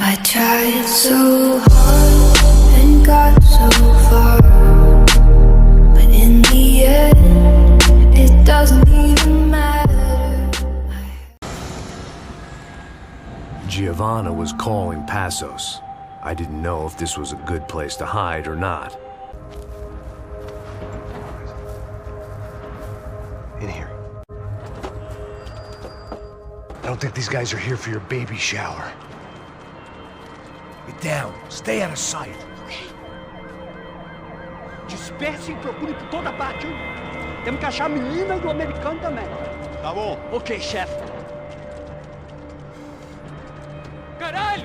I tried so hard and got so far, but in the end, it doesn't even matter. Giovanna was calling Passos. I didn't know if this was a good place to hide or not. In here. I don't think these guys are here for your baby shower. Get down. Stay out of sight. Disperse e procure por toda parte. Temos que achar a menina e o americano também. Tá bom. Ok, chefe. Caralho!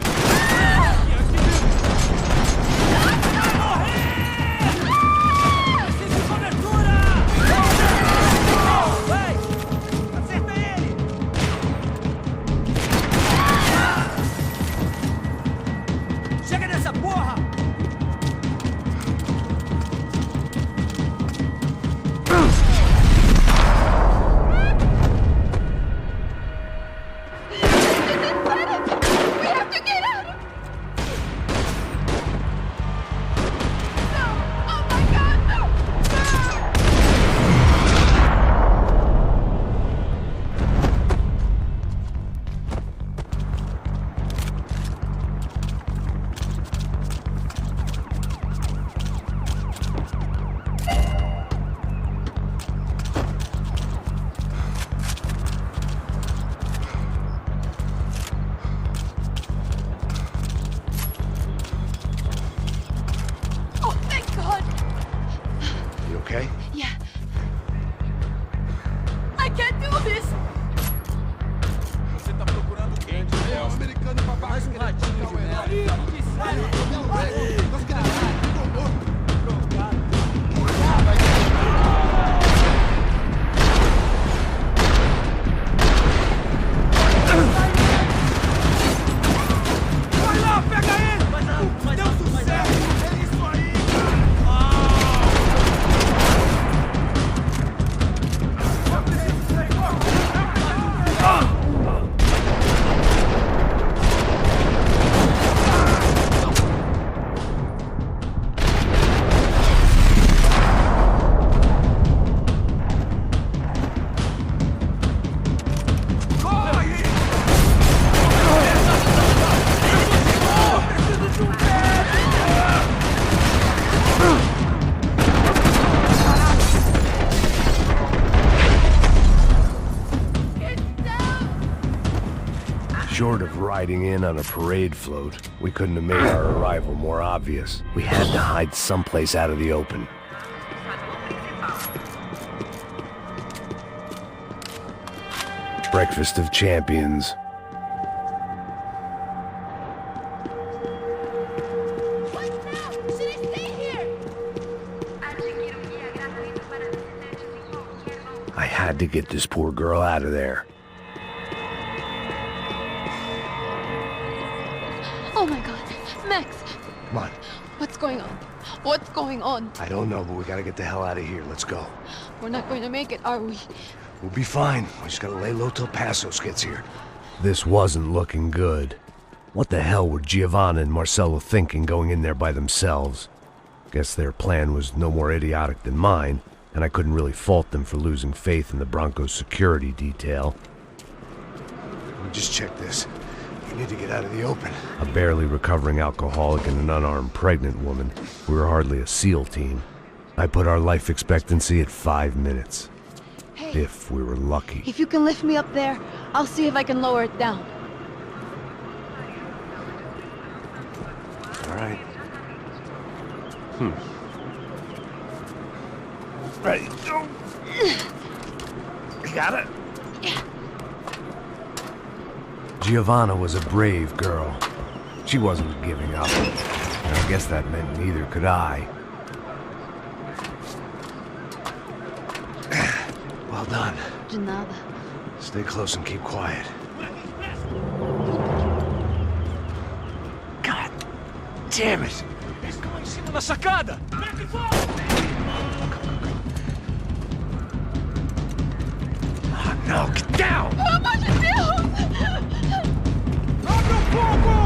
Okay? Yeah. I can't do this! Você tá procurando quem? É um americano pra mais um ratinho de merda. Vai lá, pega ele! Deu sucesso! É isso aí! Short of riding in on a parade float, we couldn't have made our arrival more obvious. We had to hide someplace out of the open. Breakfast of Champions. What now? Should I stay here? I had to get this poor girl out of there. Oh my god. Max, Come on. what's going on? What's going on? I don't know, but we gotta get the hell out of here. Let's go. We're not going to make it, are we? We'll be fine. We just gotta lay low till Passos gets here. This wasn't looking good. What the hell were Giovanna and Marcelo thinking going in there by themselves? Guess their plan was no more idiotic than mine, and I couldn't really fault them for losing faith in the Broncos security detail. Let me just check this. We need to get out of the open. A barely recovering alcoholic and an unarmed pregnant woman. We were hardly a SEAL team. I put our life expectancy at 5 minutes. Hey, If we were lucky. if you can lift me up there, I'll see if I can lower it down. All right. Ready, go. You got it? Giovanna was a brave girl. She wasn't giving up. And I guess that meant neither could I. Well done. De nada. Stay close and keep quiet. God damn it! Eles estão lá em cima da sacada! Oh, no, get down! Pelo amor de Deus! Abre o fogo!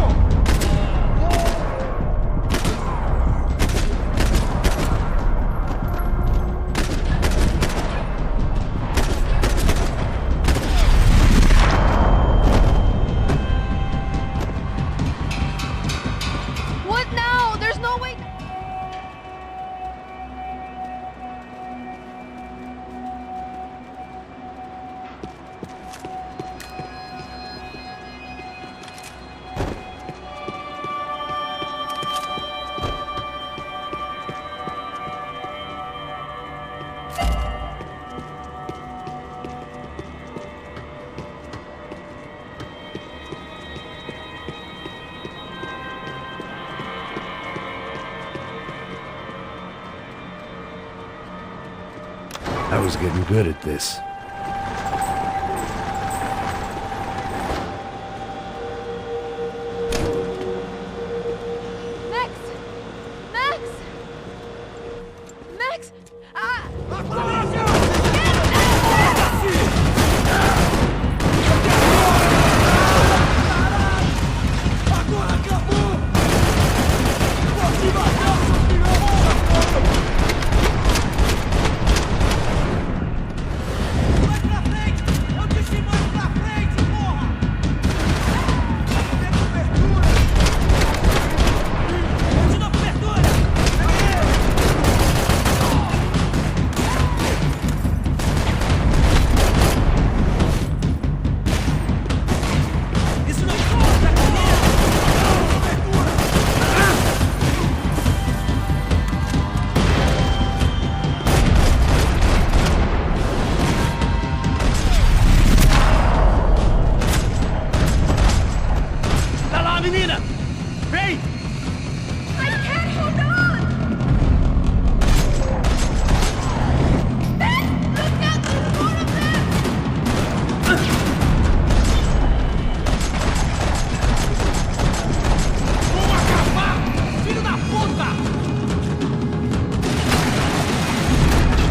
I was getting good at this. Max! Max! Max! Ah! Agora acabou! Pode matar, seu filho! Vai pra frente! Eu disse mais pra frente, porra! Tem cobertura! Eu te dou cobertura! Isso não conta, galera! Cobertura! Tá lá, menina! Vem! I can't hold on! Max! Look out! There's more of them! Vamos acabar! Filho da puta!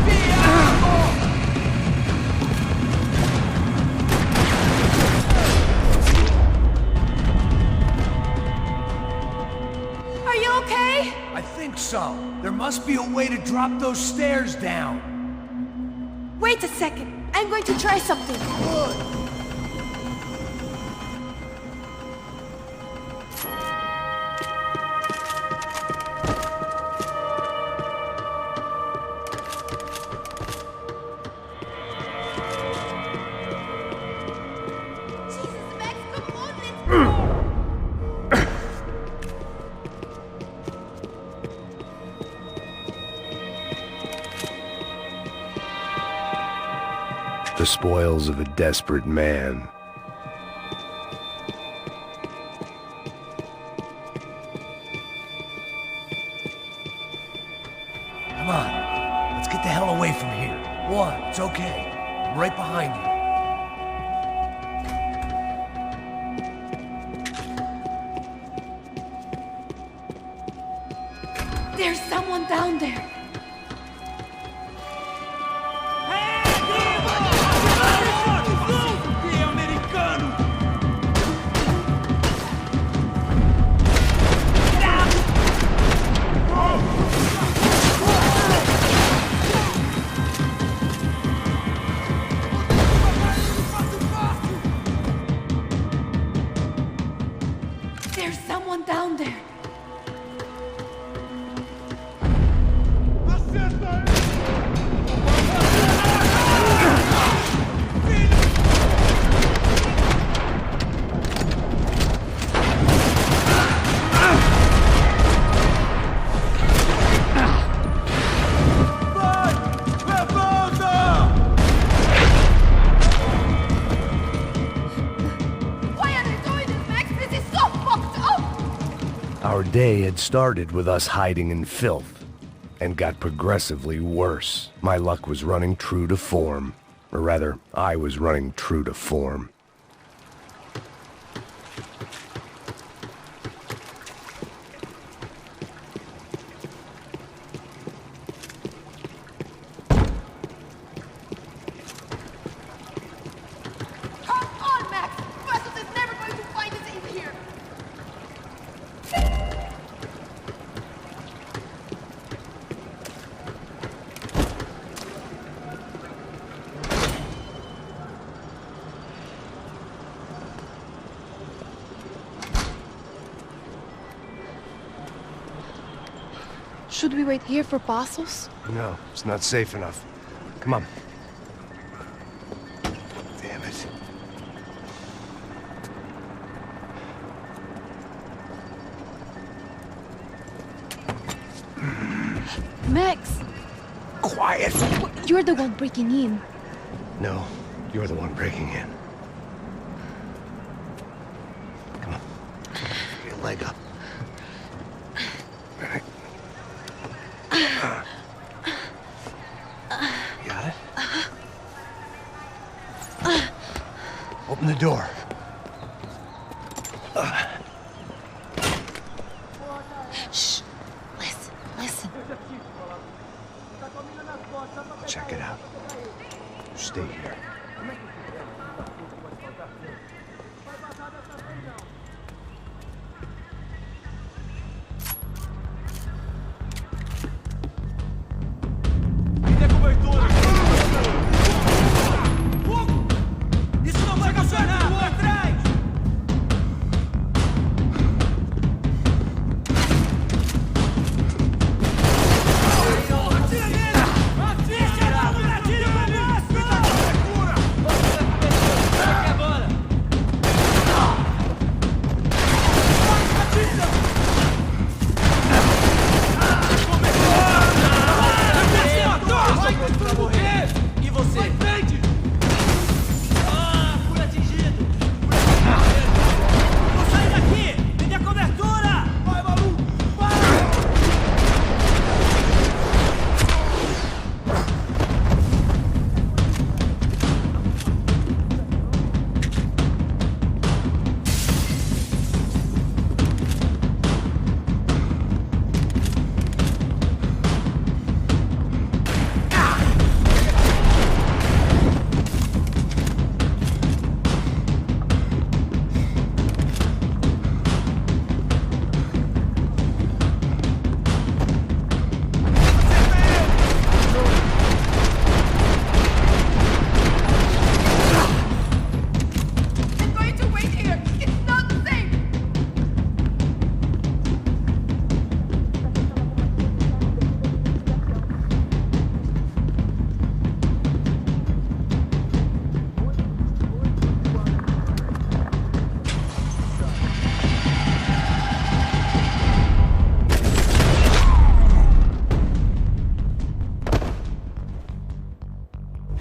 Viado! Are you okay? I think so. There must be a way to drop those stairs down. Wait a second. I'm going to try something. Jesus, Max, come on, let's go! The spoils of a desperate man. Come on. Let's get the hell away from here. One, it's okay. I'm right behind you. There's someone down there. Que americano! There's someone down there. Acerta ele! Vai! Levanta! Why are they doing this, Max? This is so fucked up! Our day had started with us hiding in filth, and got progressively worse. My luck was running true to form. Or rather, I was running true to form. Come on, Max! Buses is never going to find us in here! Should we wait here for Passos? No, it's not safe enough. Come on. Damn it. Max! Quiet! You're the one breaking in. No, you're the one breaking in. Come on. Get your leg up. All right. Got it? the door. Shh. Listen, listen. Check it out. You stay here. Me dê cobertura! Fogo! Isso não vai funcionar! Pra trás! Atira nele! Atira! Atira o braço! Me dá cobertura! Aqui agora! Vai morrer! E você? Vai frente! Ah, fui atingido! Vou sair daqui! Me dê cobertura! Vai, maluco! Vai! I'm going to wait here. It's not safe.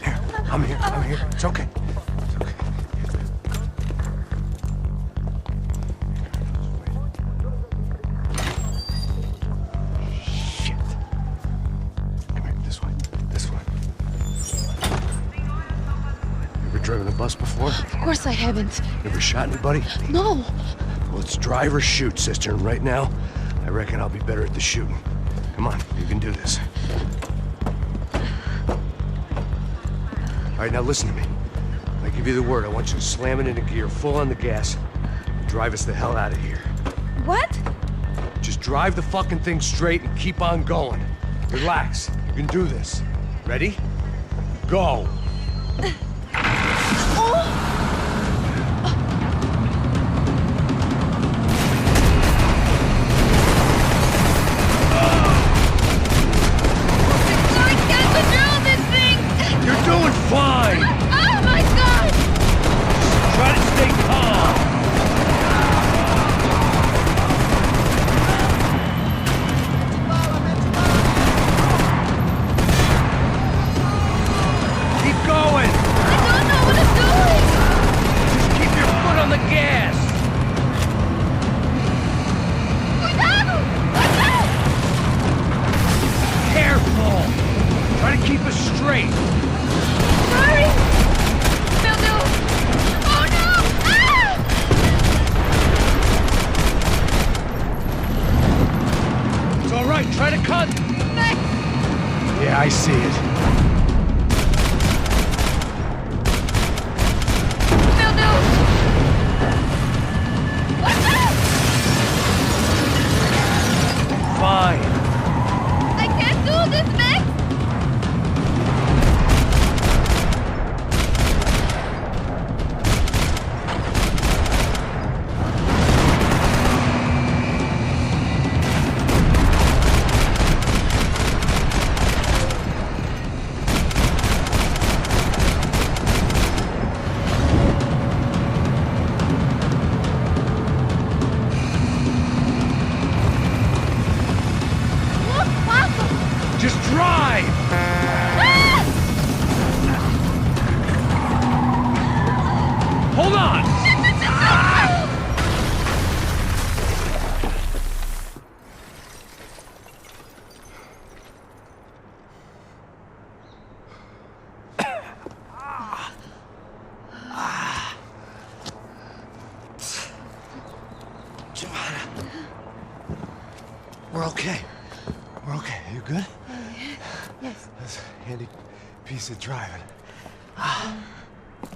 Here, I'm here. I'm here. It's okay. It's okay. Shit. Come here, this way. This way. You ever driven a bus before? Of course I haven't. Ever shot anybody? No. Well, it's drive or shoot, sister, and right now, I reckon I'll be better at the shooting. Come on, you can do this. All right, now listen to me. I give you the word. I want you to slam it into gear, full on the gas, and drive us the hell out of here. What? Just drive the fucking thing straight and keep on going. Relax. You can do this. Ready? Go. I can't control this thing. You're doing fine. Oh my god. Try to stay calm. Keep going. I don't know what I'm doing. Just keep your foot on the gas. Cuidado. Cuidado. Careful. Try to keep us straight. Sorry. Meu Deus. Oh no. Ah! It's all right. Try to cut. Thanks. Yeah, I see it. Meu Deus. What's up? Fine. I can't do this, Max. We're okay. We're okay. You good? Yes. That's a handy piece of driving.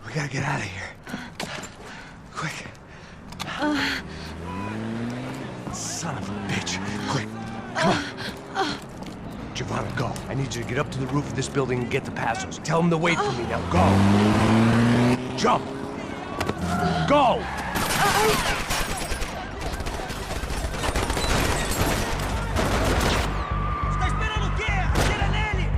We gotta get out of here. Quick. Son of a bitch. Quick. Come on. Giovanna, go. I need you to get up to the roof of this building and get the Passos. Tell them to wait for me. Now go. Jump. Go! Está esperando o quê? Atira nele!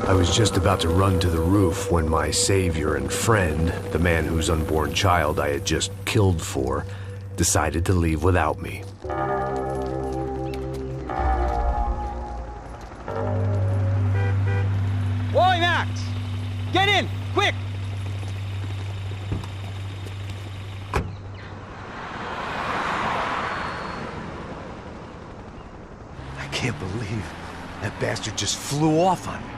I was just about to run to the roof when my savior and friend, the man whose unborn child I had just killed for, decided to leave without me. Oi, Max! Get in! Quick! I can't believe that bastard just flew off on me.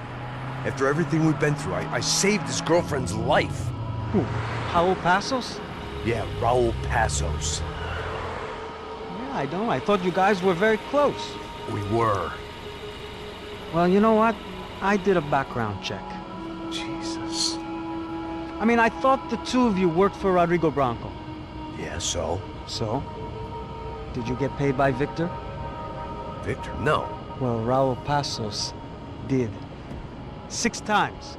After everything we've been through, I saved his girlfriend's life. Who? Raul Passos? Yeah, Raul Passos. Yeah, I know. I thought you guys were very close. We were. Well, you know what? I did a background check. Jesus. I mean, I thought the two of you worked for Rodrigo Branco. Yeah, so? So? Did you get paid by Victor? Victor, no. Well, Raul Passos did. 6 times.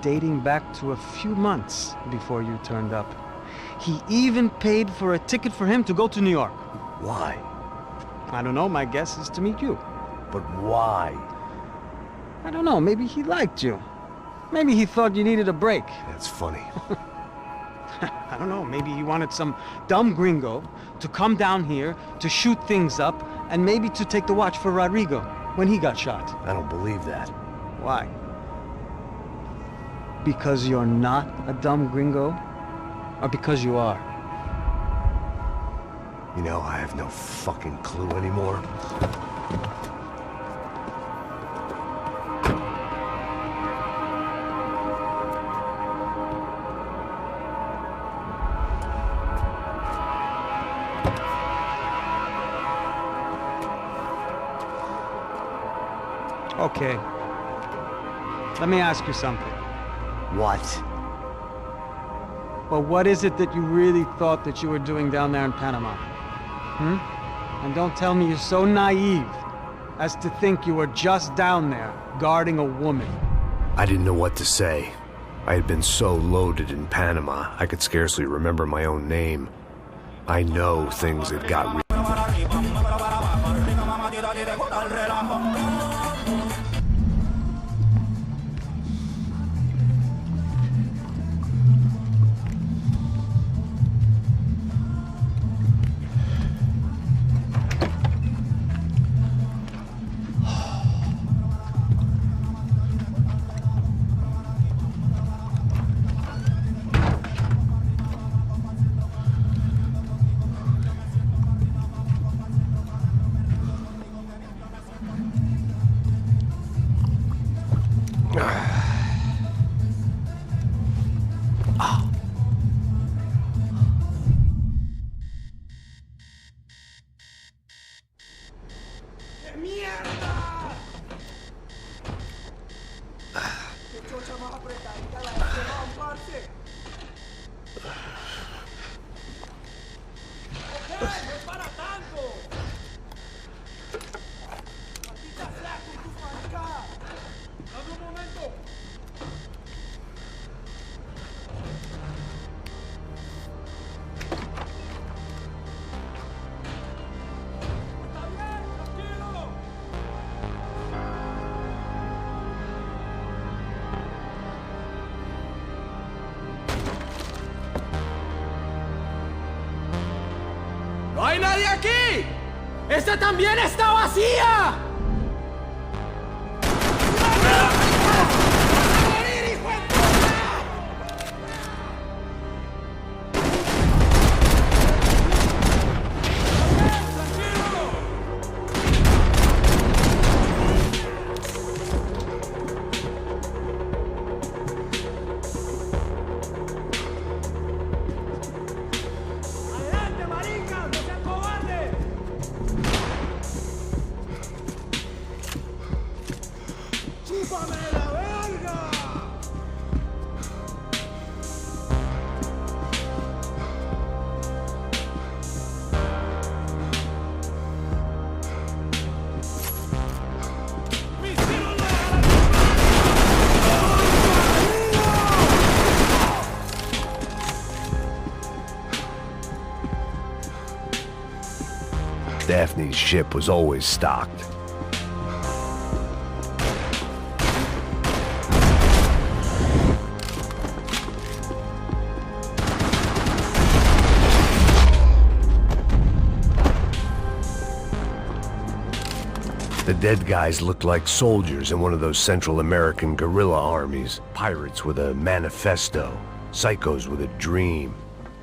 Dating back to a few months before you turned up. He even paid for a ticket for him to go to New York. Why? I don't know, my guess is to meet you. But why? I don't know, maybe he liked you. Maybe he thought you needed a break. That's funny. I don't know, maybe he wanted some dumb gringo to come down here to shoot things up and maybe to take the watch for Rodrigo when he got shot. I don't believe that. Why? Because you're not a dumb gringo? Or because you are? You know, I have no fucking clue anymore. Okay. Let me ask you something. What? Well, what is it that you really thought that you were doing down there in Panama? And don't tell me you're so naive as to think you were just down there guarding a woman. I didn't know what to say. I had been so loaded in Panama, I could scarcely remember my own name. I know things had got real. ¡No hay nadie aquí! ¡Esta también está vacía! Daphne's ship was always stocked. The dead guys looked like soldiers in one of those Central American guerrilla armies. Pirates with a manifesto. Psychos with a dream.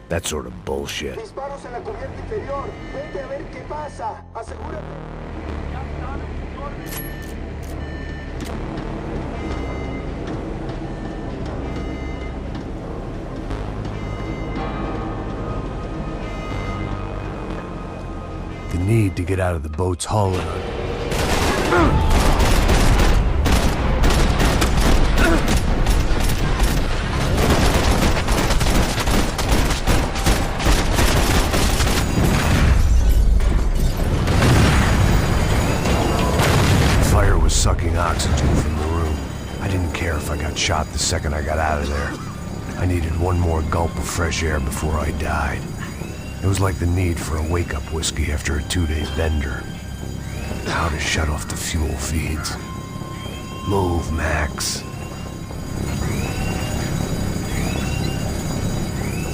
That sort of bullshit. Disparos en la cubierta inferior. Vete a ver qué pasa. Asegúrate. The need to get out of the boat's hull and sucking oxygen from the room. I didn't care if I got shot the second I got out of there. I needed one more gulp of fresh air before I died. It was like the need for a wake-up whiskey after a 2-day bender. How to shut off the fuel feeds. Move, Max.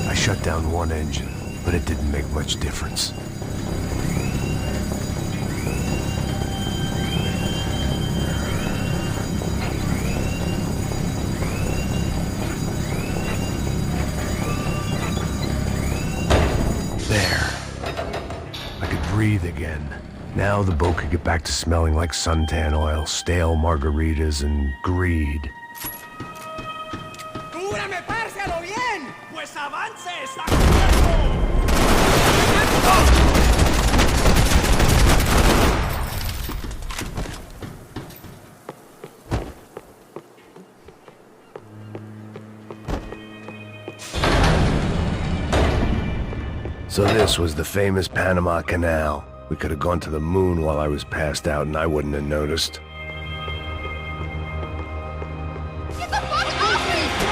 I shut down one engine, but it didn't make much difference. Breathe again. Now the boat could get back to smelling like suntan oil, stale margaritas, and greed. ¡Cúbrame, parce, a lo bien! ¡Pues avance! ¡Está So this was the famous Panama Canal. We could have gone to the moon while I was passed out and I wouldn't have noticed. Get the fuck off me!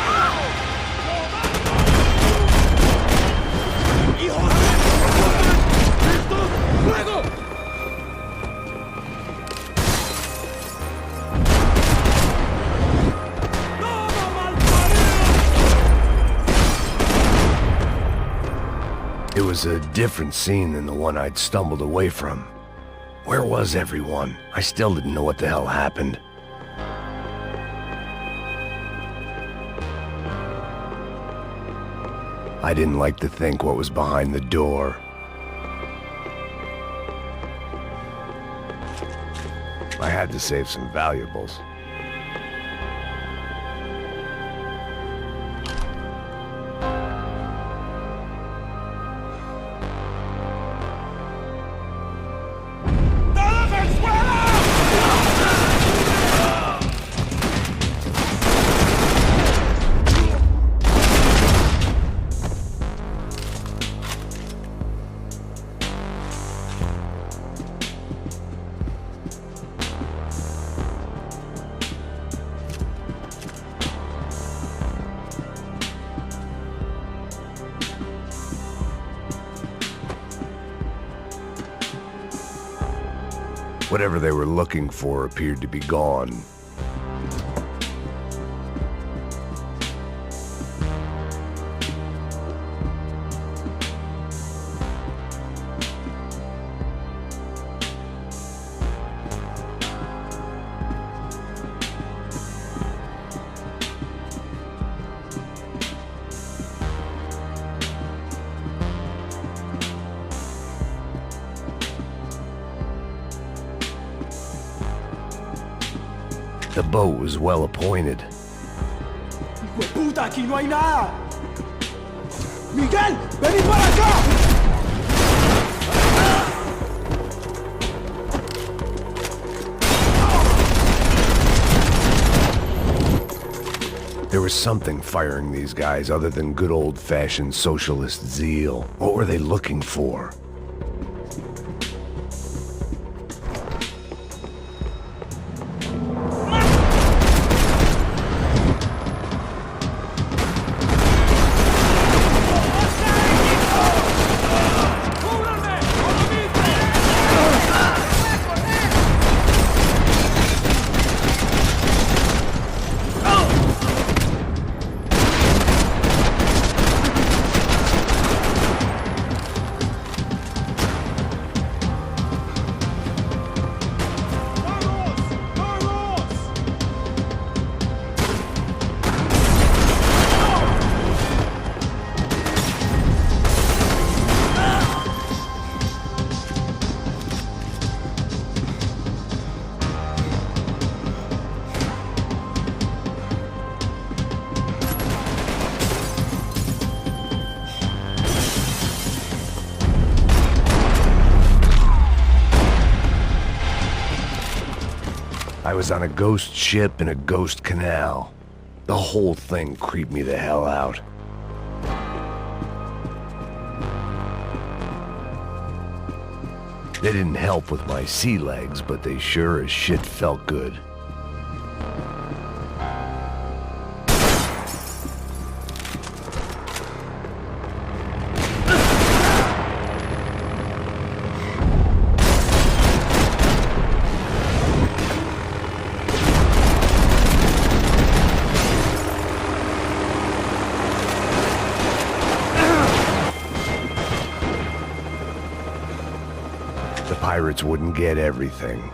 It was a different scene than the one I'd stumbled away from. Where was everyone? I still didn't know what the hell happened. I didn't like to think what was behind the door. I had to save some valuables. Whatever they were looking for appeared to be gone. The boat was well appointed. ¡Hijo de puta! ¡Aquí no hay nada! ¡Miguel! ¡Vení para acá! There was something firing these guys other than good old-fashioned socialist zeal. What were they looking for? I was on a ghost ship in a ghost canal. The whole thing creeped me the hell out. They didn't help with my sea legs, but they sure as shit felt good. The pirates wouldn't get everything.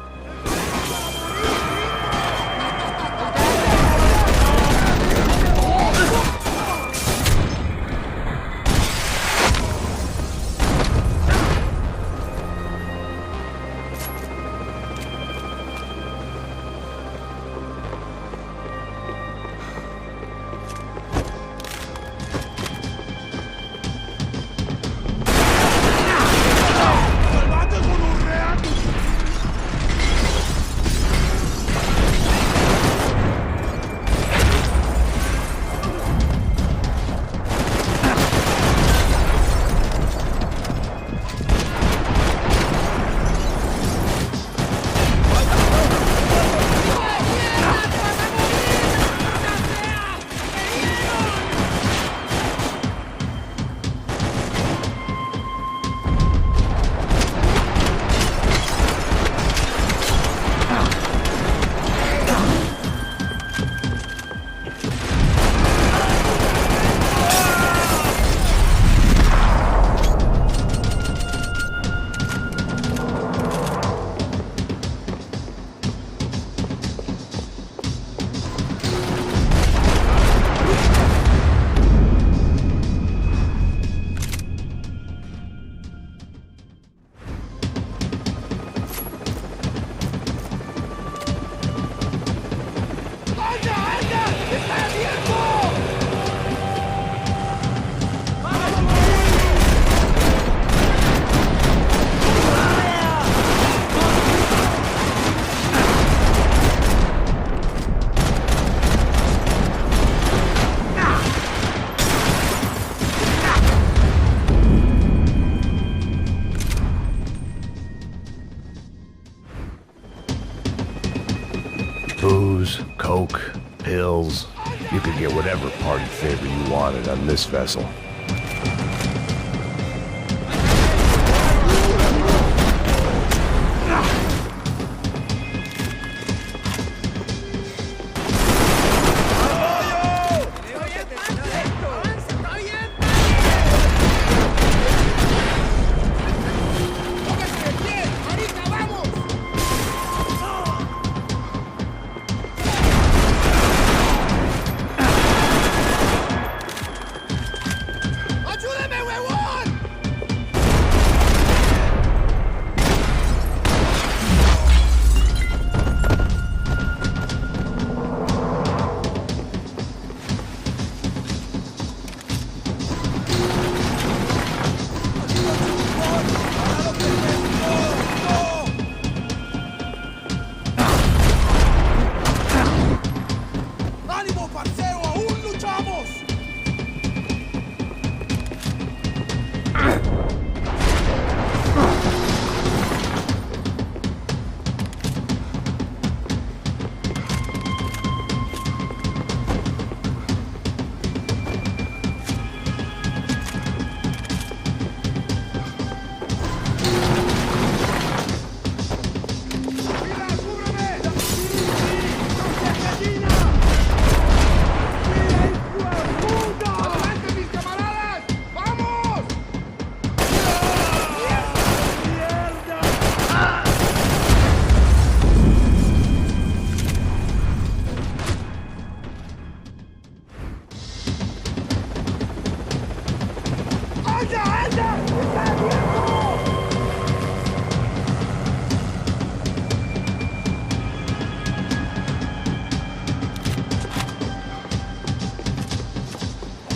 Booze, coke, pills. You could get whatever party favor you wanted on this vessel.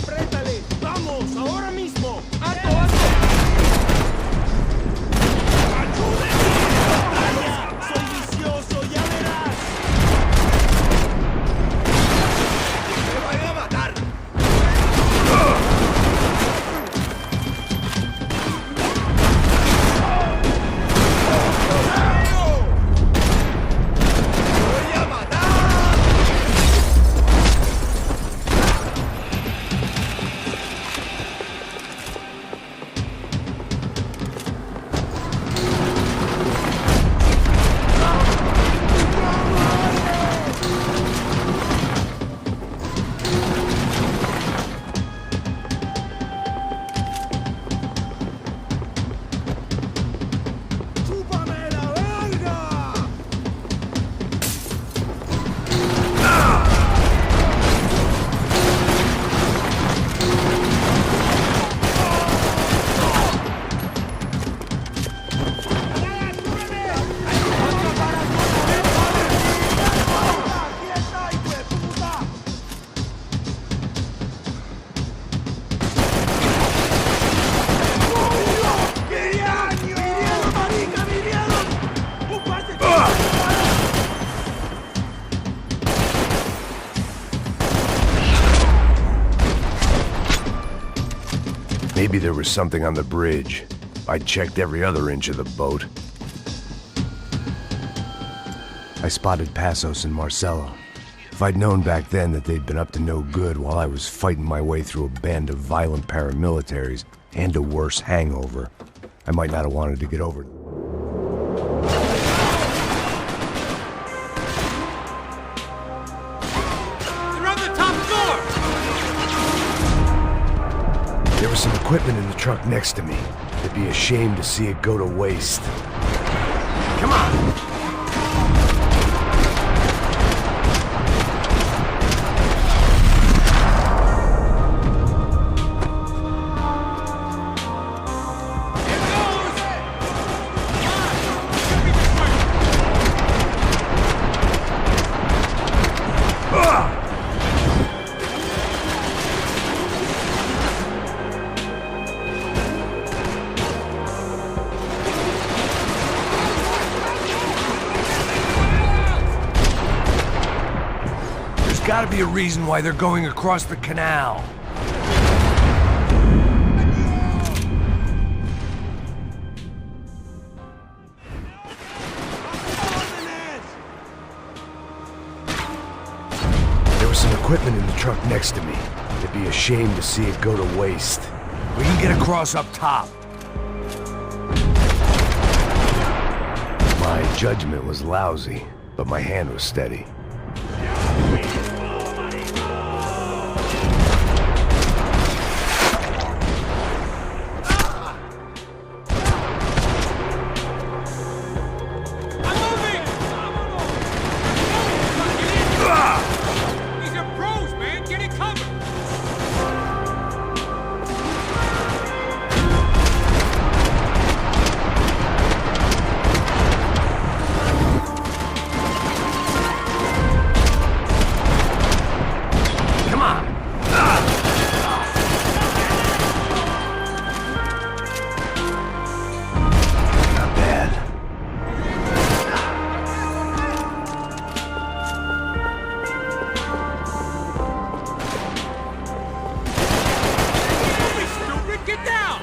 ¡Apriétale! ¡Vamos! ¡Ahora mismo! ¡Soy vicioso! ¡Ya verás! ¡Me van a matar! ¡Voy a matar! ¡Chúpame la verga! Maybe there was something on the bridge. I checked every other inch of the boat. I spotted Passos and Marcelo. If I'd known back then that they'd been up to no good while I was fighting my way through a band of violent paramilitaries and a worse hangover, I might not have wanted to get over it. They're on the top floor! There was some equipment in the truck next to me. It'd be a shame to see it go to waste. Come on! Gotta be a reason why they're going across the canal. There was some equipment in the truck next to me. It'd be a shame to see it go to waste. We can get across up top. My judgment was lousy, but my hand was steady. These are pros, man! Get it covered! Come on! Not bad. Stupid, get down!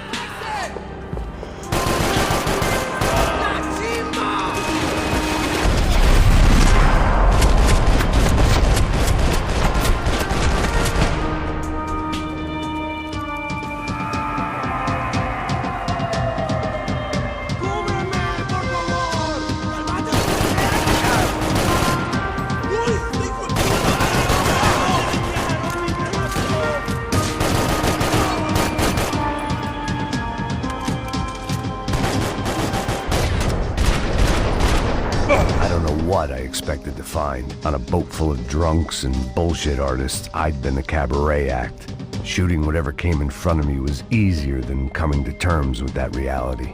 I don't know what I expected to find. On a boat full of drunks and bullshit artists, I'd been the cabaret act. Shooting whatever came in front of me was easier than coming to terms with that reality.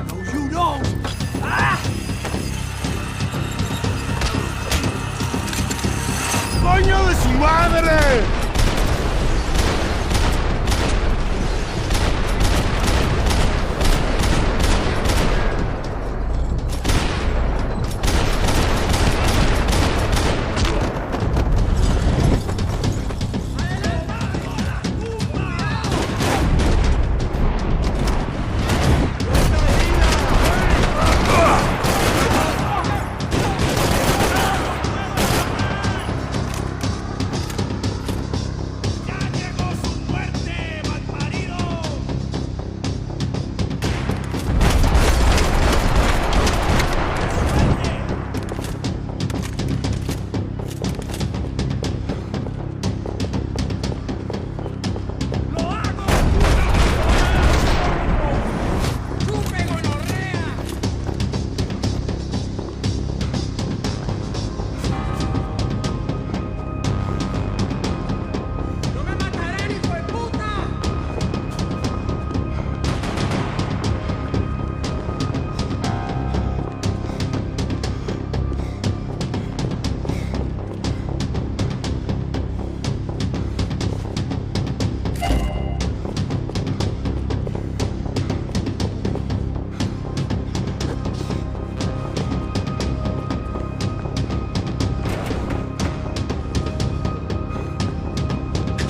No, you don't! ¡Coño de su madre!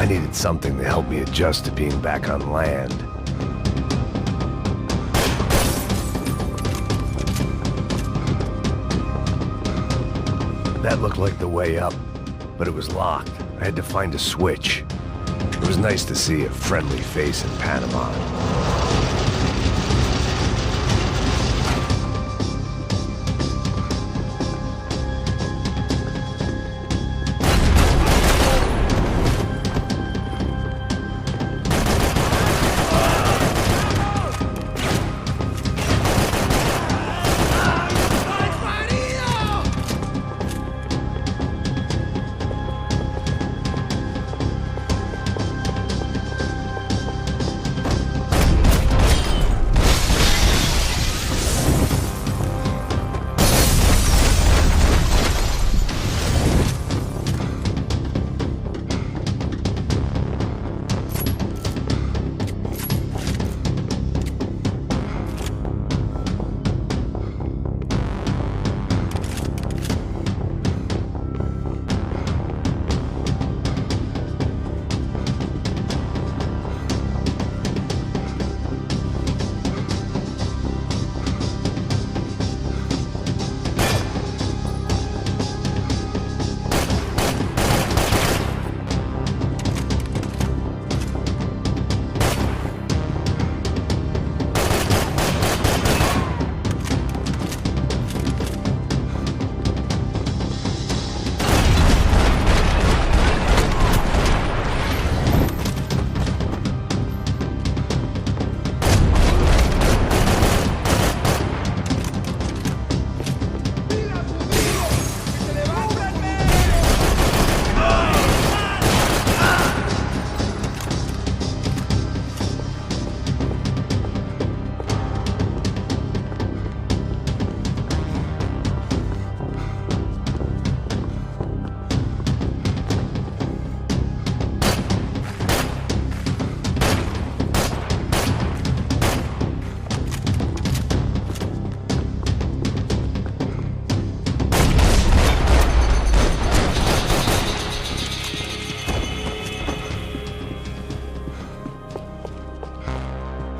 I needed something to help me adjust to being back on land. That looked like the way up, but it was locked. I had to find a switch. It was nice to see a friendly face in Panama.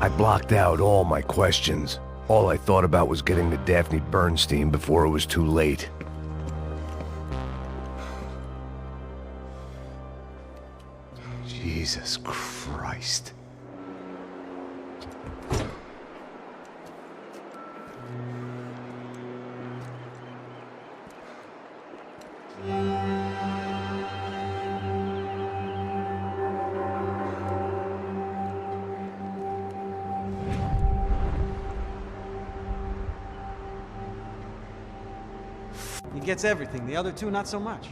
I blocked out all my questions. All I thought about was getting to Daphne Bernstein before it was too late. Jesus Christ. He gets everything, the other two not so much.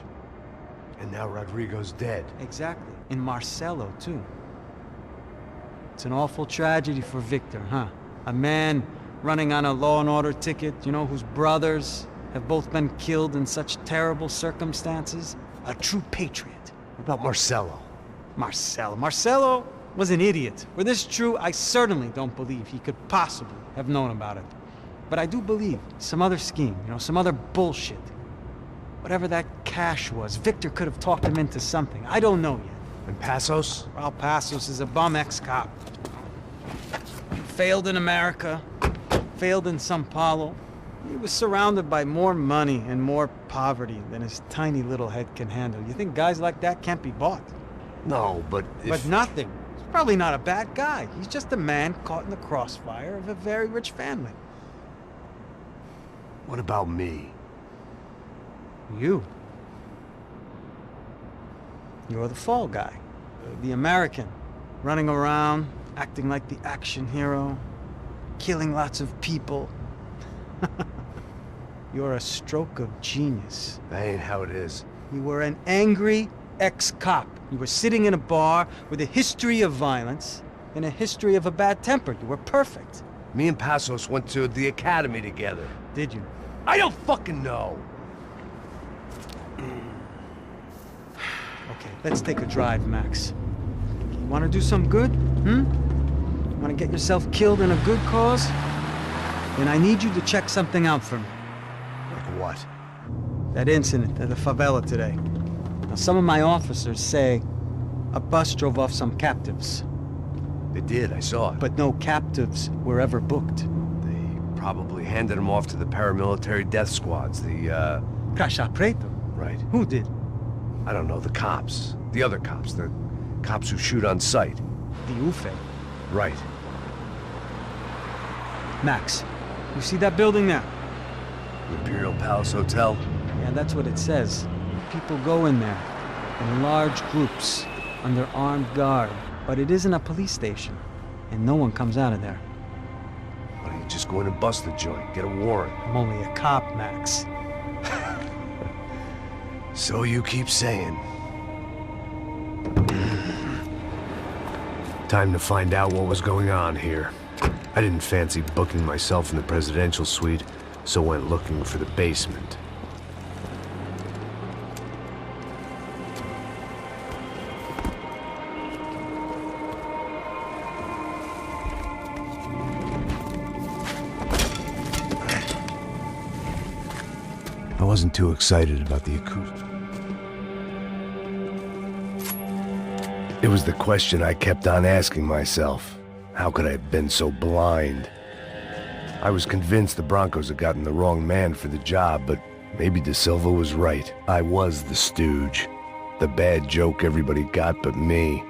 And now Rodrigo's dead. Exactly. And Marcelo, too. It's an awful tragedy for Victor, huh? A man running on a law and order ticket, you know, whose brothers have both been killed in such terrible circumstances. A true patriot. What about Marcelo? Marcelo was an idiot. Were this true, I certainly don't believe he could possibly have known about it. But I do believe some other scheme, you know, some other bullshit. Whatever that cash was, Victor could have talked him into something. I don't know yet. And Passos? Well, Passos is a bum ex-cop. Failed in America, failed in Sao Paulo. He was surrounded by more money and more poverty than his tiny little head can handle. You think guys like that can't be bought? No, but if... But nothing. He's probably not a bad guy. He's just a man caught in the crossfire of a very rich family. What about me? You. You're the fall guy. The American. Running around, acting like the action hero. Killing lots of people. You're a stroke of genius. That ain't how it is. You were an angry ex-cop. You were sitting in a bar with a history of violence and a history of a bad temper. You were perfect. Me and Passos went to the academy together. Did you? I don't fucking know! Okay, let's take a drive, Max. You want to do some good? Hmm? Want to get yourself killed in a good cause? Then I need you to check something out for me. Like what? That incident at the favela today. Now, some of my officers say a bus drove off some captives. They did, I saw it. But no captives were ever booked. They probably handed them off to the paramilitary death squads, the, Caixa Preto? Right. Who did? I don't know, the cops. The other cops, the cops who shoot on sight. The UFE. Right. Max, you see that building there? The Imperial Palace Hotel? Yeah, that's what it says. People go in there, in large groups, under armed guard. But it isn't a police station, and no one comes out of there. Why don't you just go in and bust the joint, get a warrant? I'm only a cop, Max. So you keep saying. Time to find out what was going on here. I didn't fancy booking myself in the presidential suite, so went looking for the basement. I wasn't too excited about the acoustic. It was the question I kept on asking myself. How could I have been so blind? I was convinced the Broncos had gotten the wrong man for the job, but maybe De Silva was right. I was the stooge. The bad joke everybody got but me.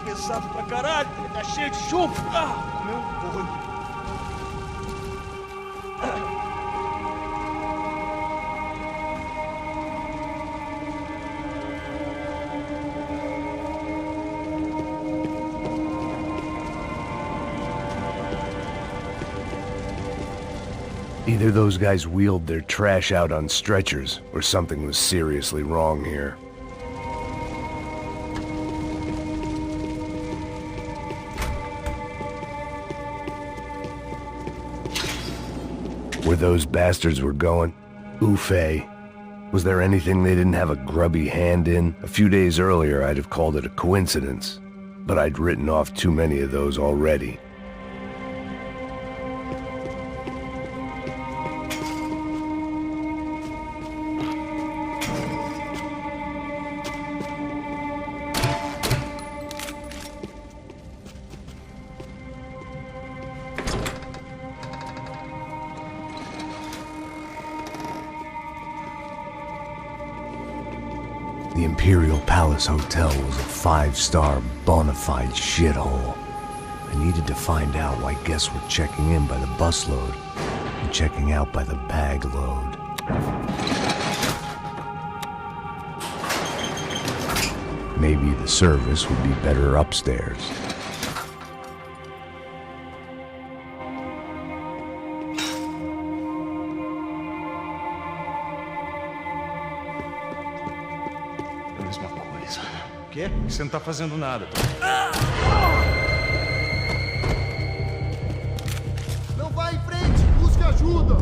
Pesado pra caralho, ele tá cheio de chumbo. Ah, meu olho. Either those guys wheeled their trash out on stretchers, or something was seriously wrong here. Where those bastards were going? Ufe. Was there anything they didn't have a grubby hand in? A few days earlier, I'd have called it a coincidence, but I'd written off too many of those already. The Imperial Palace Hotel was a 5-star bona fide shithole. I needed to find out why guests were checking in by the busload and checking out by the bag load. Maybe the service would be better upstairs. Mesma coisa. O quê? Você não tá fazendo nada. Não vai em frente! Busque ajuda!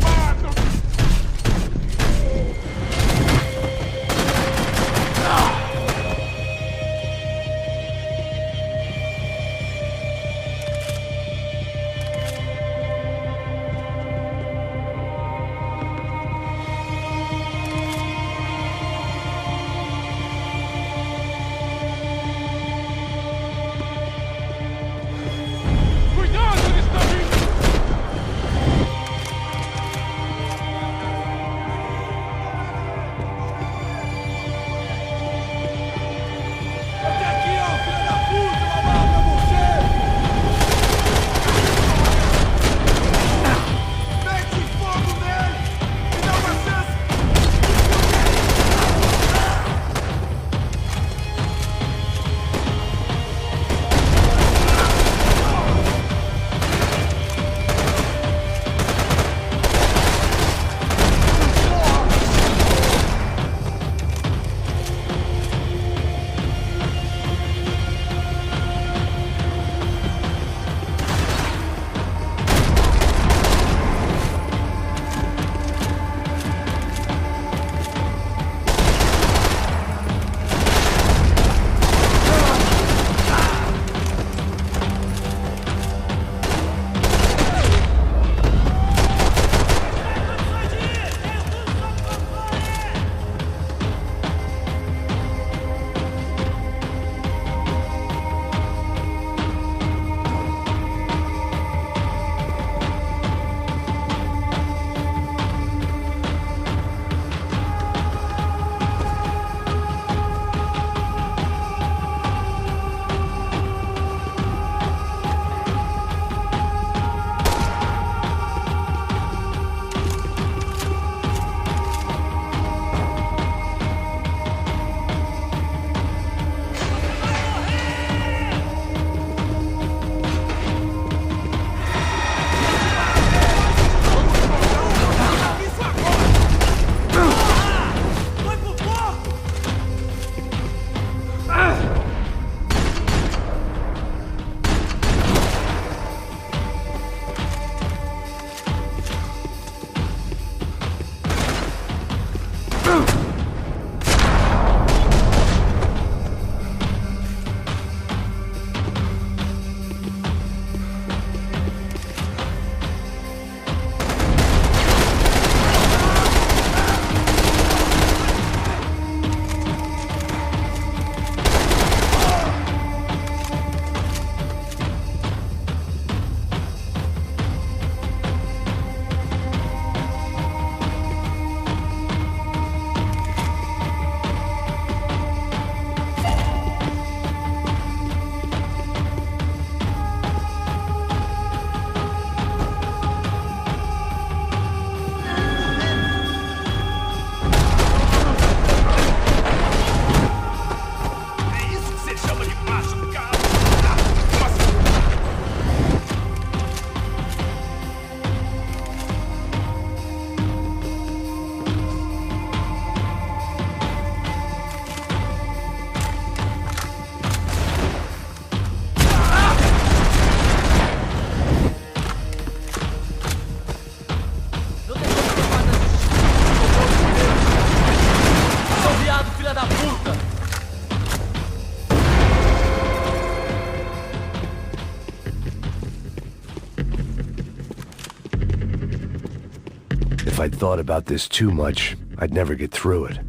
If I'd thought about this too much, I'd never get through it.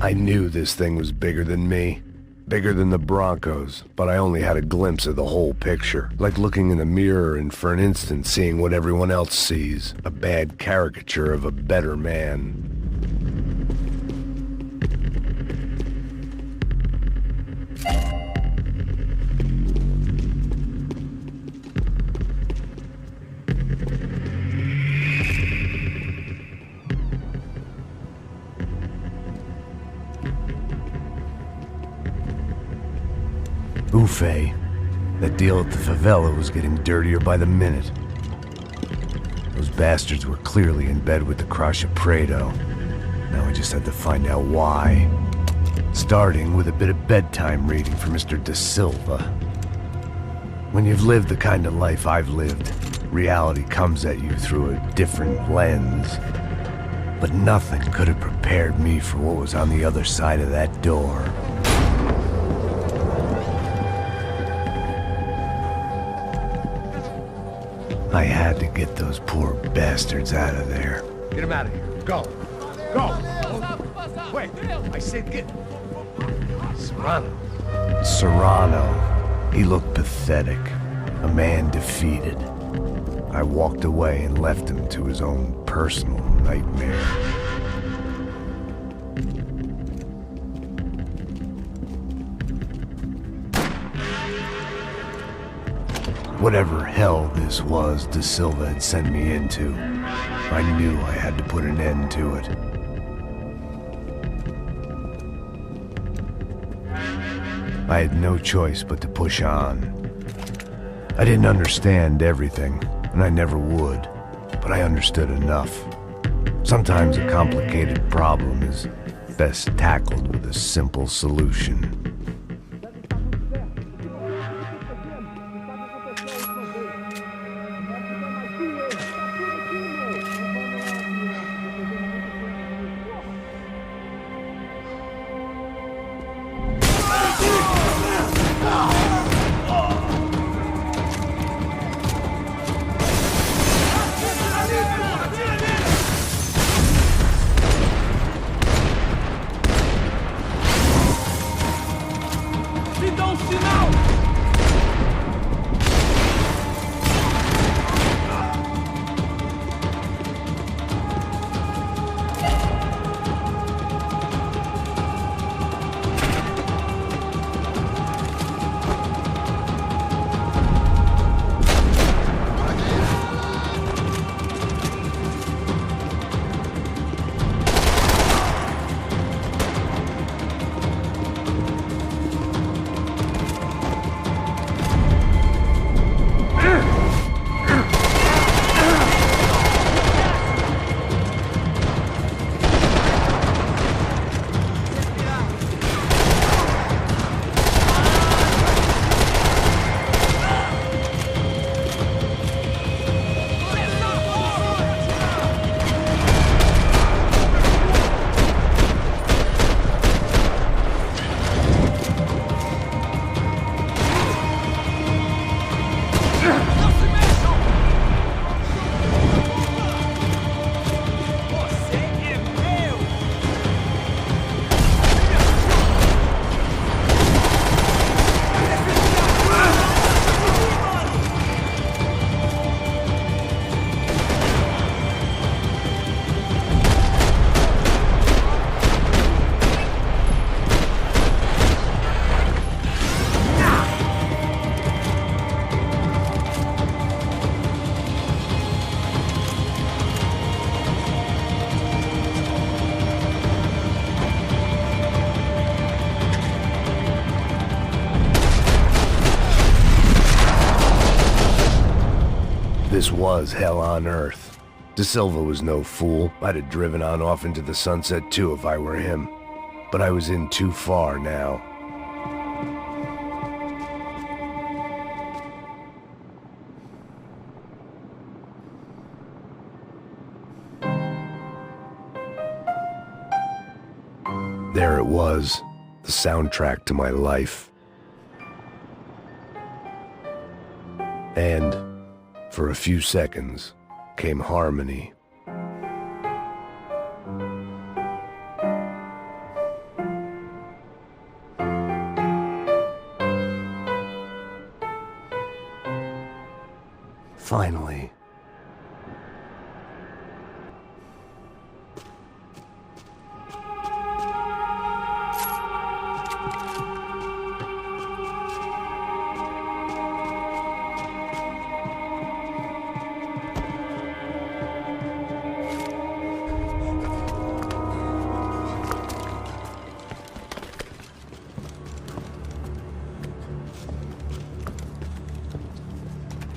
I knew this thing was bigger than me. Bigger than the Broncos, but I only had a glimpse of the whole picture. Like looking in a mirror and for an instant seeing what everyone else sees. A bad caricature of a better man. Ufe. That deal at the favela was getting dirtier by the minute. Those bastards were clearly in bed with the Crusher Prado. Now I just had to find out why. Starting with a bit of bedtime reading for Mr. Da Silva. When you've lived the kind of life I've lived, reality comes at you through a different lens. But nothing could have prepared me for what was on the other side of that door. I had to get those poor bastards out of there. Get him out of here. Go. Go. Wait. I said get... Serrano. Serrano. He looked pathetic. A man defeated. I walked away and left him to his own personal nightmare. Whatever hell this was Da Silva had sent me into, I knew I had to put an end to it. I had no choice but to push on. I didn't understand everything, and I never would, but I understood enough. Sometimes a complicated problem is best tackled with a simple solution. This was hell on earth. Da Silva was no fool. I'd have driven on off into the sunset too if I were him. But I was in too far now. There it was, the soundtrack to my life. And for a few seconds came harmony. Finally.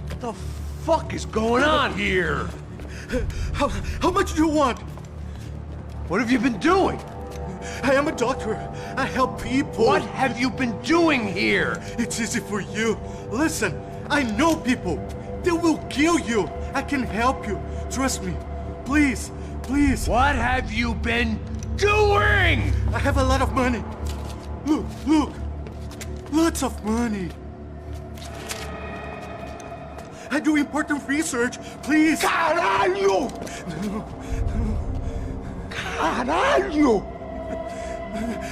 What the fuck is going on here? How much do you want? What have you been doing? I am a doctor. I help people. What have you been doing here? It's easy for you. Listen, I know people. They will kill you. I can help you. Trust me. Please, please. What have you been doing? I have a lot of money. Look, look. Lots of money. I do important research. Please. Caralho! Caralho!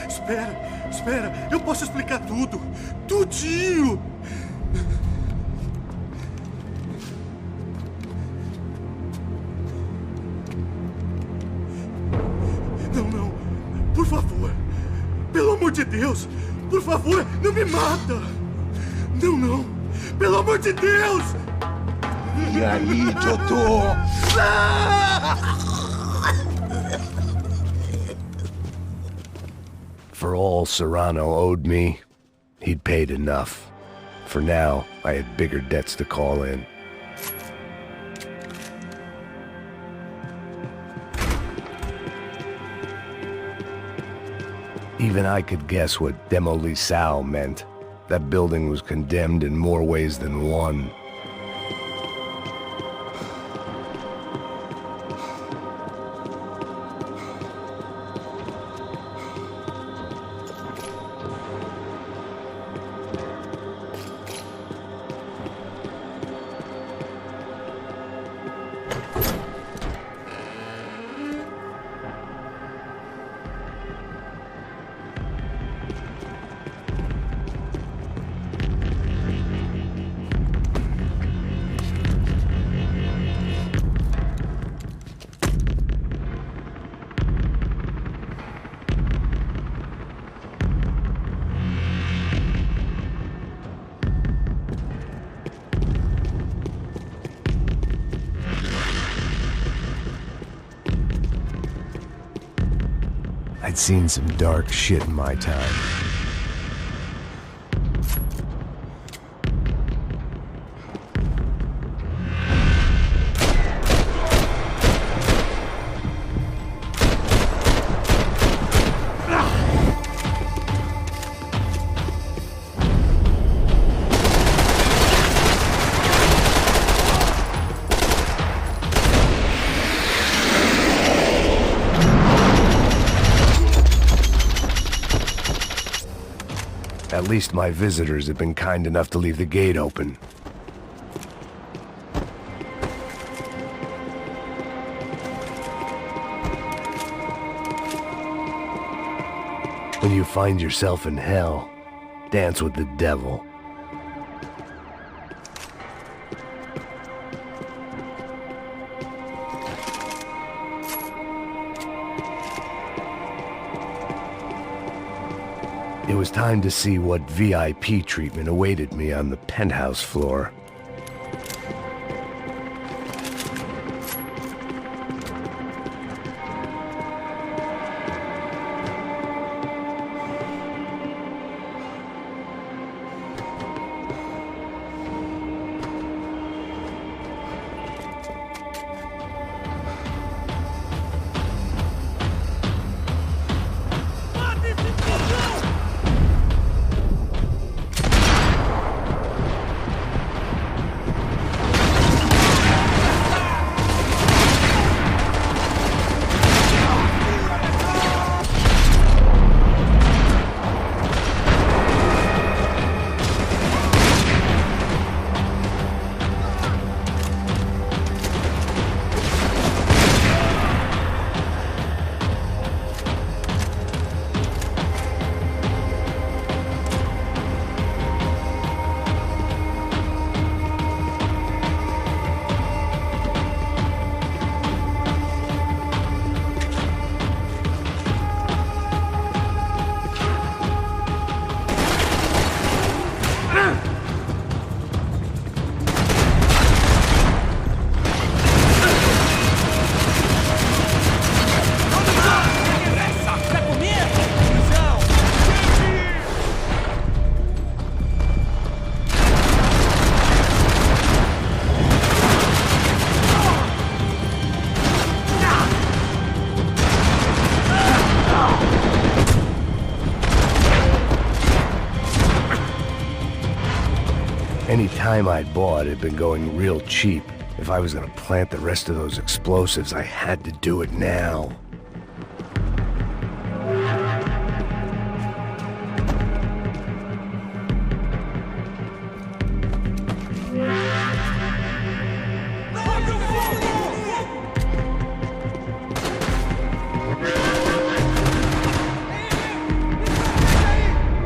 Espera, espera. Eu posso explicar tudo. Tudinho. Não, não. Por favor. Pelo amor de Deus. Por favor, não me mata. Não, não. Pelo amor de Deus. E aí, doutor? For all Serrano owed me, he'd paid enough. For now, I had bigger debts to call in. Even I could guess what Demolisal meant. That building was condemned in more ways than one. I'd seen some dark shit in my time. At least my visitors had been kind enough to leave the gate open. When you find yourself in hell, dance with the devil. It was time to see what VIP treatment awaited me on the penthouse floor. Any time I'd bought had been going real cheap. If I was gonna plant the rest of those explosives, I had to do it now.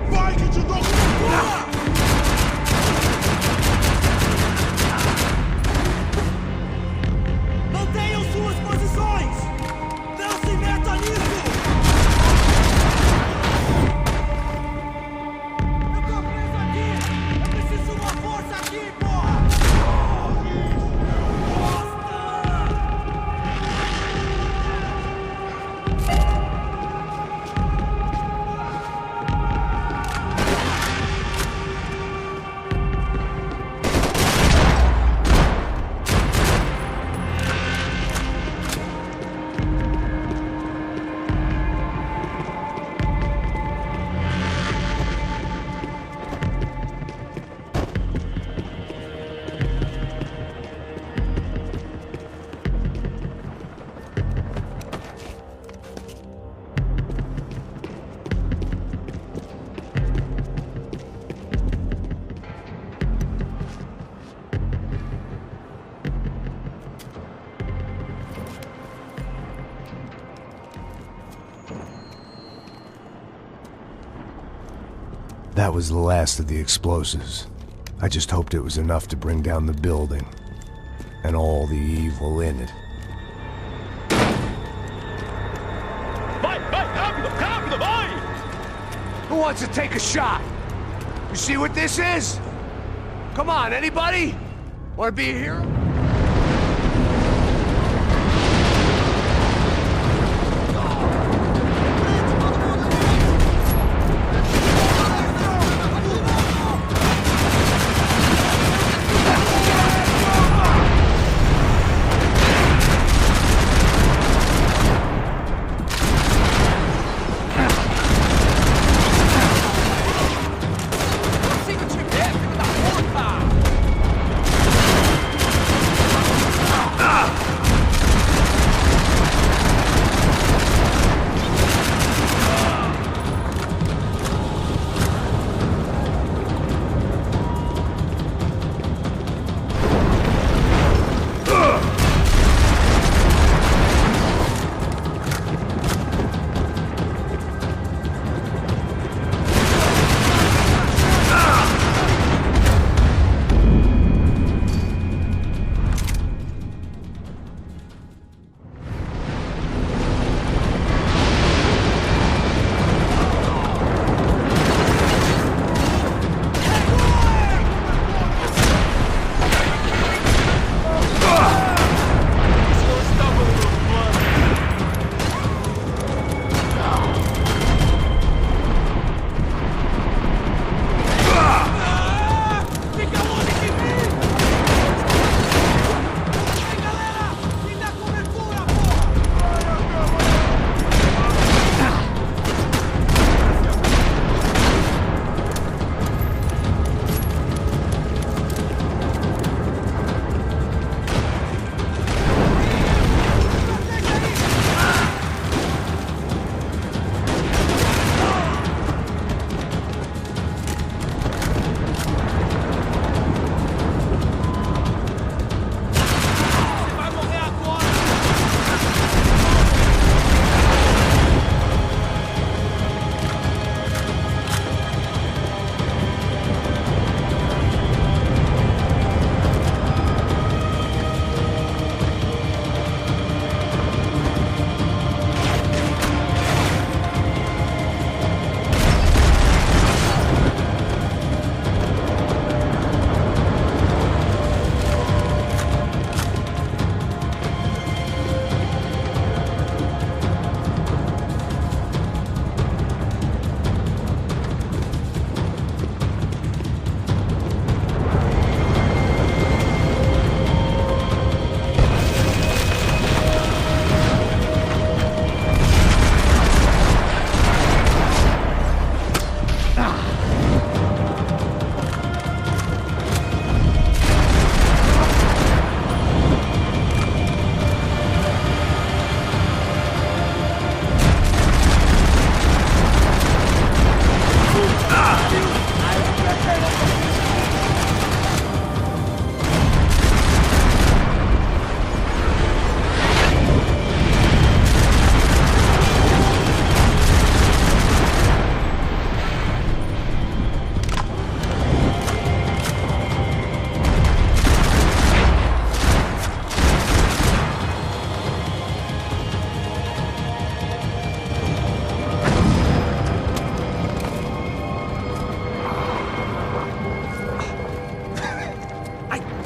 Vai que te dou uma. Mantenham suas posições! Não se meta nisso! Eu tô preso aqui! Eu preciso de uma força aqui, porra! That was the last of the explosives. I just hoped it was enough to bring down the building and all the evil in it. Vai, vai, rápido, rápido, vai! Who wants to take a shot? You see what this is? Come on, anybody? Want to be a hero? Consigo te ver, filho da puta!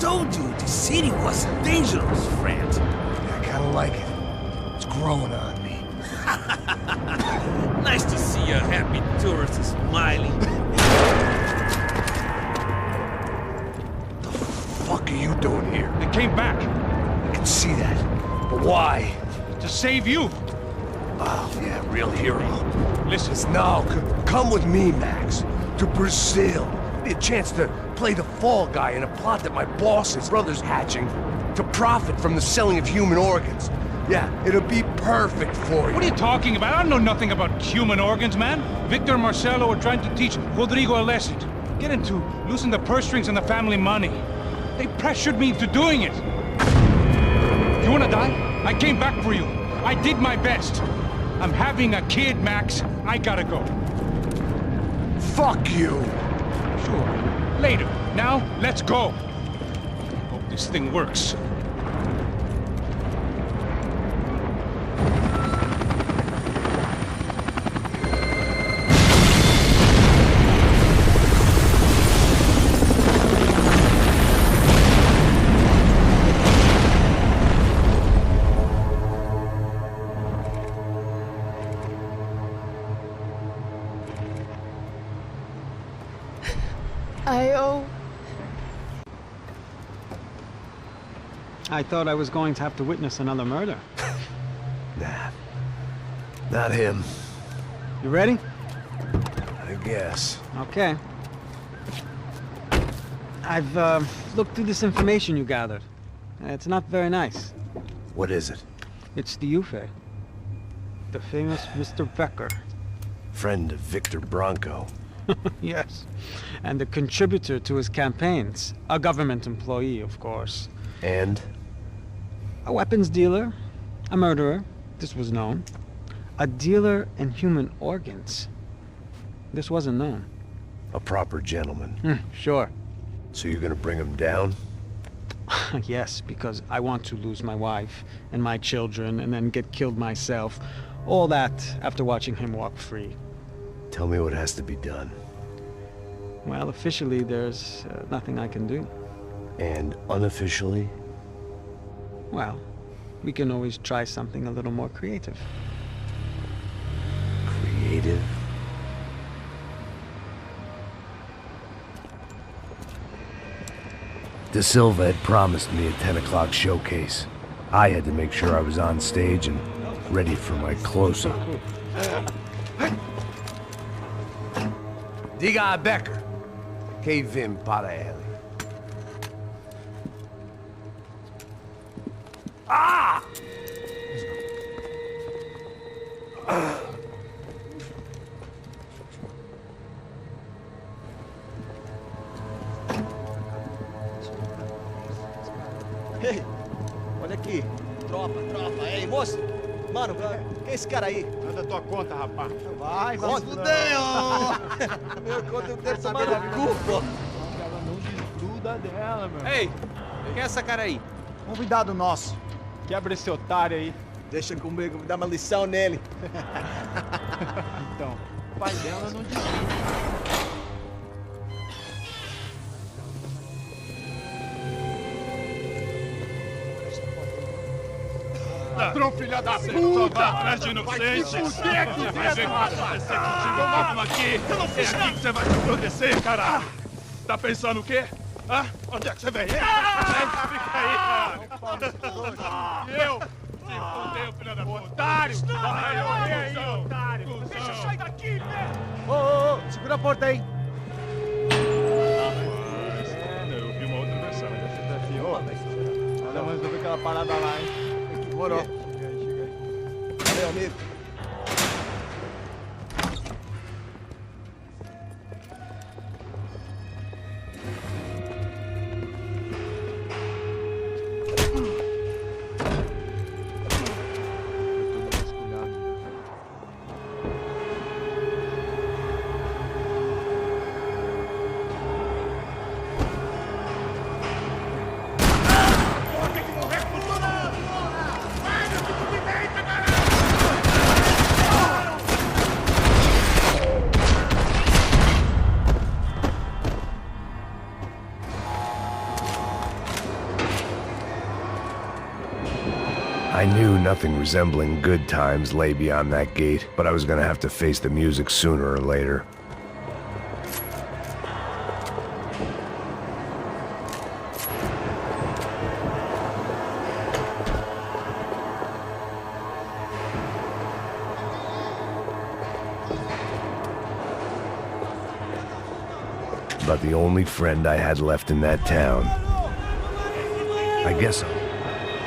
told you the city was dangerous, friend. I kinda like it. It's growing on me. Nice to see a happy tourist smiling. The fuck are you doing here? They came back I can see that. But why? to save you. Oh, yeah, real hero. Listen, No, come with me, Max. To Brazil. Be a chance to play the fall guy in a plot that my boss's brother's hatching to profit from the selling of human organs. Yeah, it'll be perfect for you. what are you talking about? I know nothing about human organs, man. Victor and Marcelo are trying to teach Rodrigo a lesson. Get him to loosen the purse strings and the family money. They pressured me into doing it. You wanna die? I came back for you. I did my best. I'm having a kid, Max. I gotta go. Fuck you! Sure. Later. Now, let's go. Hope this thing works. I thought I was going to have to witness another murder. Nah. Not him. You ready? I guess. Okay. I've looked through this information you gathered. It's not very nice. What is it? It's the Ufe. The famous Mr. Becker. Friend of Victor Bronco. Yes. And a contributor to his campaigns. A government employee, of course. And? A weapons dealer. A murderer. This was known. A dealer in human organs. This wasn't known. A proper gentleman. Sure. So you're gonna bring him down? Yes, because I want to lose my wife and my children and then get killed myself. All that after watching him walk free. Tell me what has to be done. Well, officially, there's nothing I can do. And unofficially? Well, we can always try something a little more creative. Creative? De Silva had promised me a 10 o'clock showcase. I had to make sure I was on stage and ready for my close-up. Diga a Becker. Que vim para ele. Ah! Ei, olha aqui. Tropa. Ei, moço. Mano, quem é esse cara aí? Manda tua conta, rapaz. Vai fudeu! Meu, conta eu quero tomar no cu, pô. Ela não desgruda dela, meu. Ei, quem é essa cara aí? Convidado nosso. Quebra esse otário aí. Deixa comigo, dá uma lição nele. Então, o pai dela não desgruda. Ladrão, filha da puta! Vai atrás de inocente! Vai aqui dentro! Vai ver o que vai acontecer contigo mesmo aqui! Eu não fiz nada! É aqui que você vai se proteger, caralho! Tá pensando o quê? Hã? Onde é que você vem? Fica aí, cara! E eu? Se fodeu, filha da puta! Otário! Vai, aí, otário! Deixa eu sair daqui, né? Ô, segura a porta aí. Eu vi uma outra versão. Olha, mas eu vi aquela parada lá, hein? Demorou. Chega aí. Valeu, amigo. I knew nothing resembling good times lay beyond that gate, but I was gonna have to face the music sooner or later. About the only friend I had left in that town. I guess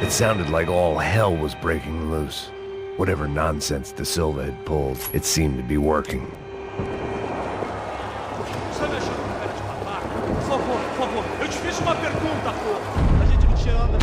it sounded like all hell was breaking loose. Whatever nonsense De Silva had pulled, it seemed to be working. Por favor, eu te fiz uma pergunta, pô. A gente não te ama.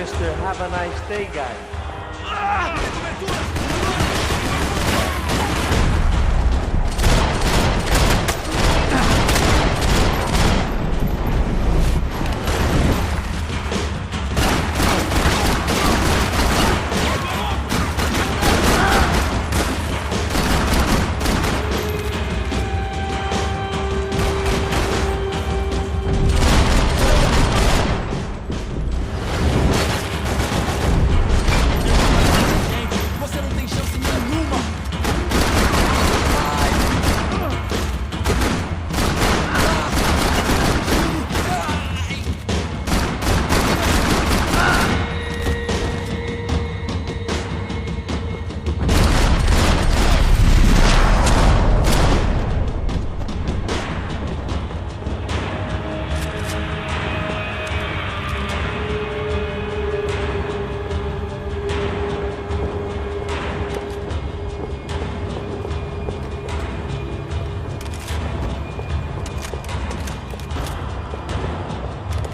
Mr. Have a nice day, guy.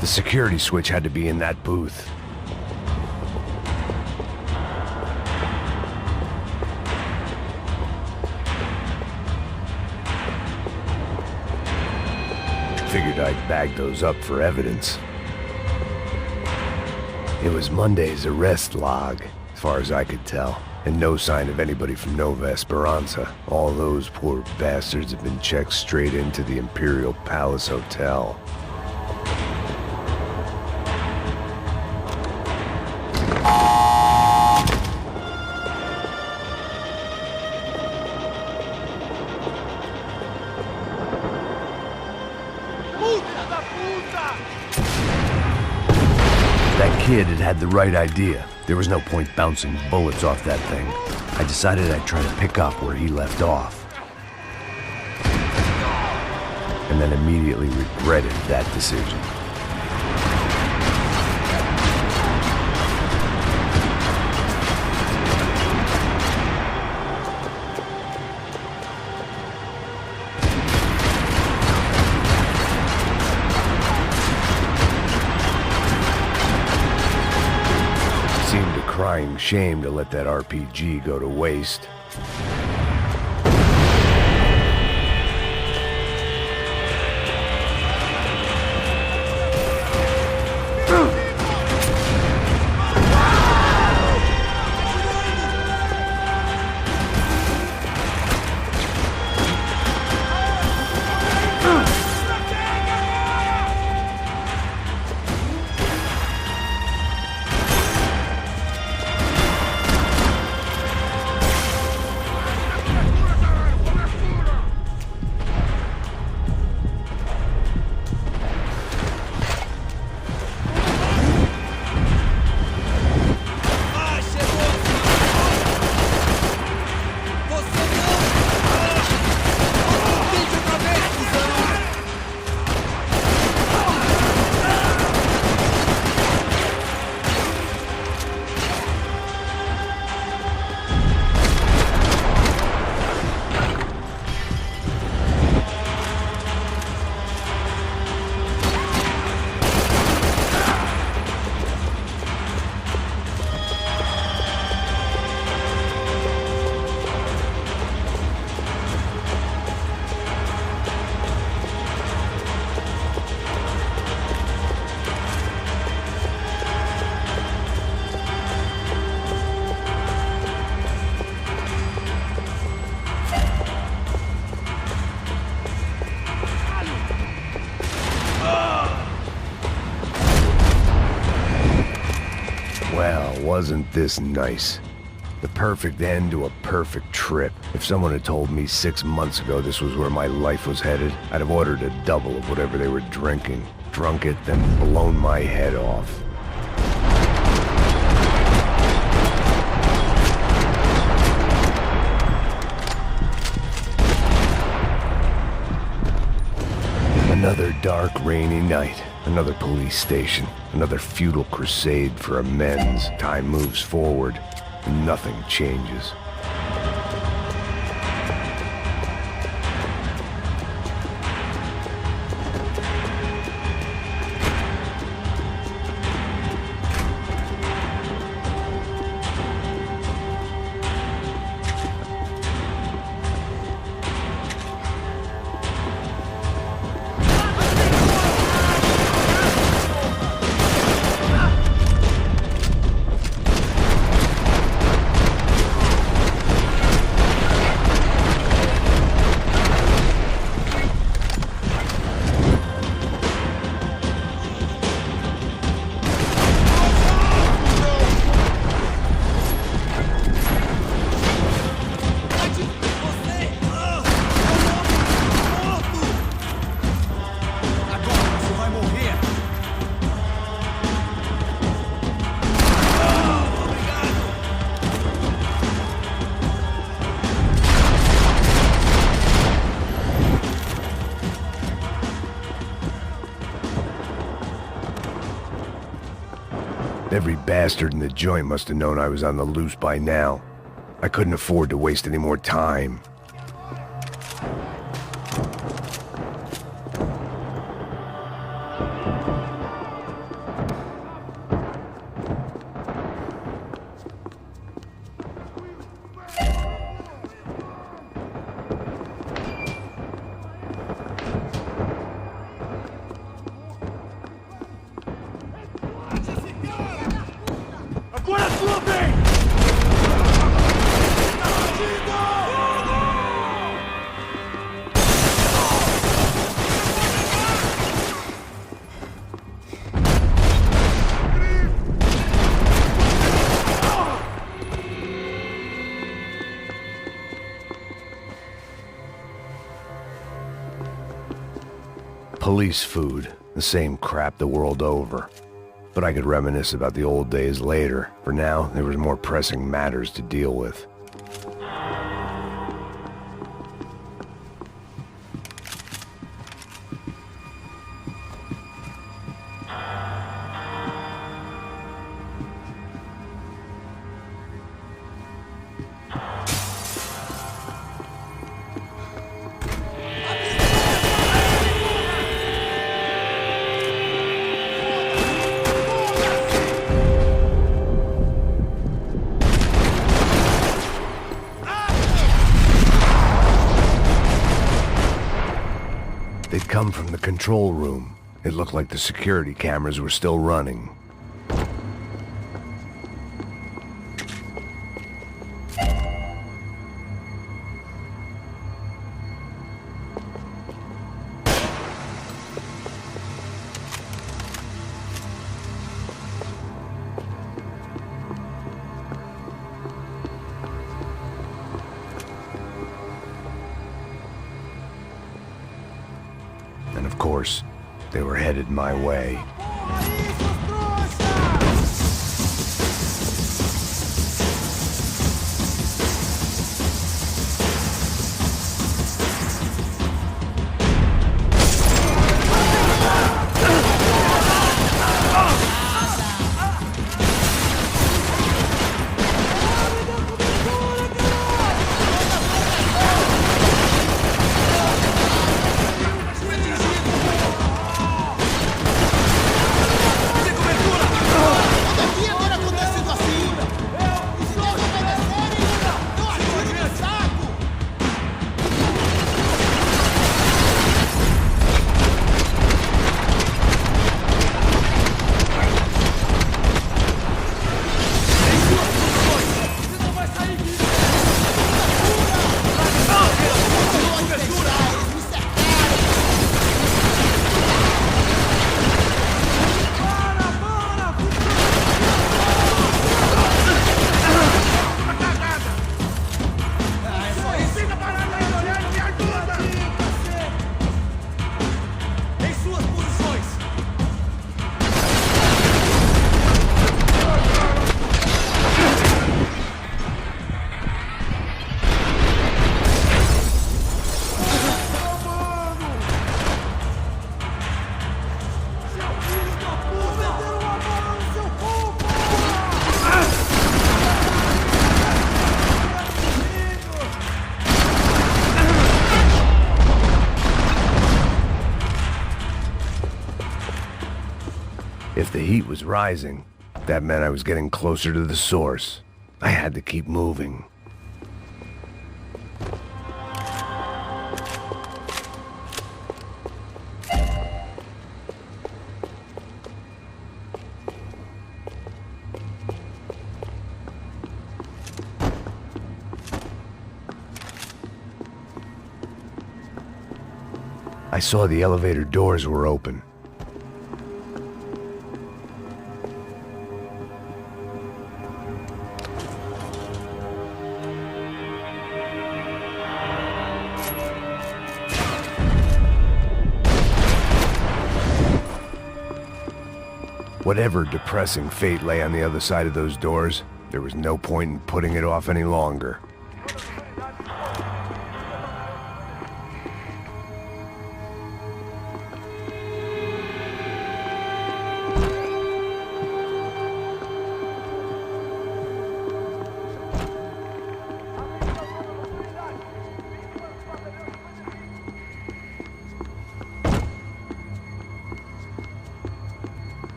The security switch had to be in that booth. Figured I'd bag those up for evidence. It was Monday's arrest log, as far as I could tell, and no sign of anybody from Nova Esperanza. All those poor bastards have been checked straight into the Imperial Palace Hotel. That kid had the right idea. There was no point bouncing bullets off that thing. I decided I'd try to pick up where he left off. And then immediately regretted that decision. Crying shame to let that RPG go to waste. wasn't this nice. The perfect end to a perfect trip. If someone had told me 6 months ago this was where my life was headed, I'd have ordered a double of whatever they were drinking, drunk it, then blown my head off. Another dark, rainy night. Another police station. Another futile crusade for amends. Time moves forward, and nothing changes. Every bastard in the joint must have known I was on the loose by now. I couldn't afford to waste any more time. Police food, the same crap the world over. But I could reminisce about the old days later. For now, there was more pressing matters to deal with. They'd come from the control room. It looked like the security cameras were still running. And of course, they were headed my way. heat was rising. That meant I was getting closer to the source. I had to keep moving. I saw the elevator doors were open. Whatever depressing fate lay on the other side of those doors, there was no point in putting it off any longer.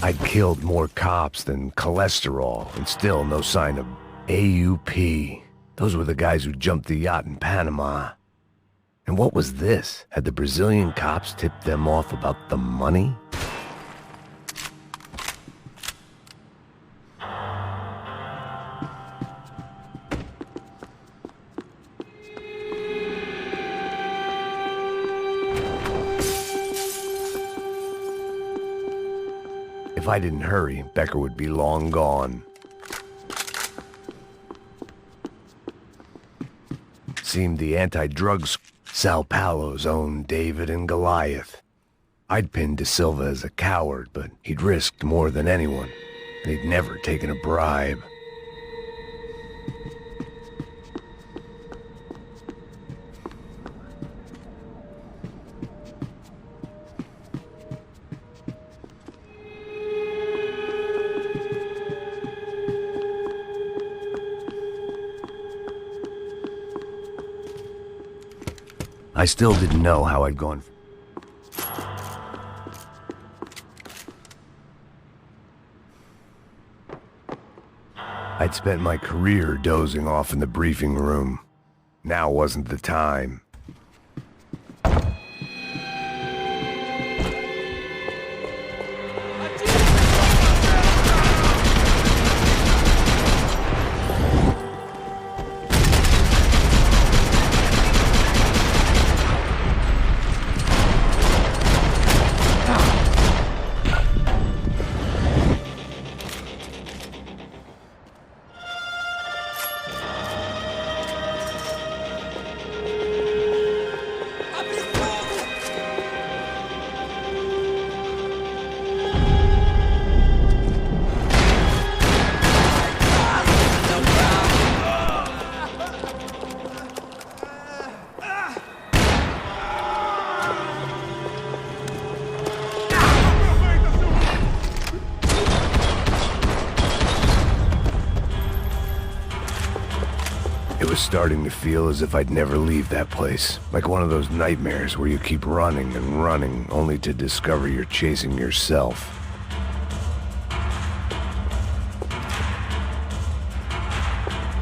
I'd killed more cops than cholesterol, and still no sign of AUP. Those were the guys who jumped the yacht in Panama. And what was this? Had the Brazilian cops tipped them off about the money? If I didn't hurry, Becker would be long gone. Seemed the anti-drugs Sao Paulo's own David and Goliath. I'd pinned De Silva as a coward, but he'd risked more than anyone, and he'd never taken a bribe. I still didn't know how I'd gone. I'd spent my career dozing off in the briefing room. Now wasn't the time. It was starting to feel as if I'd never leave that place. Like one of those nightmares where you keep running and running, only to discover you're chasing yourself.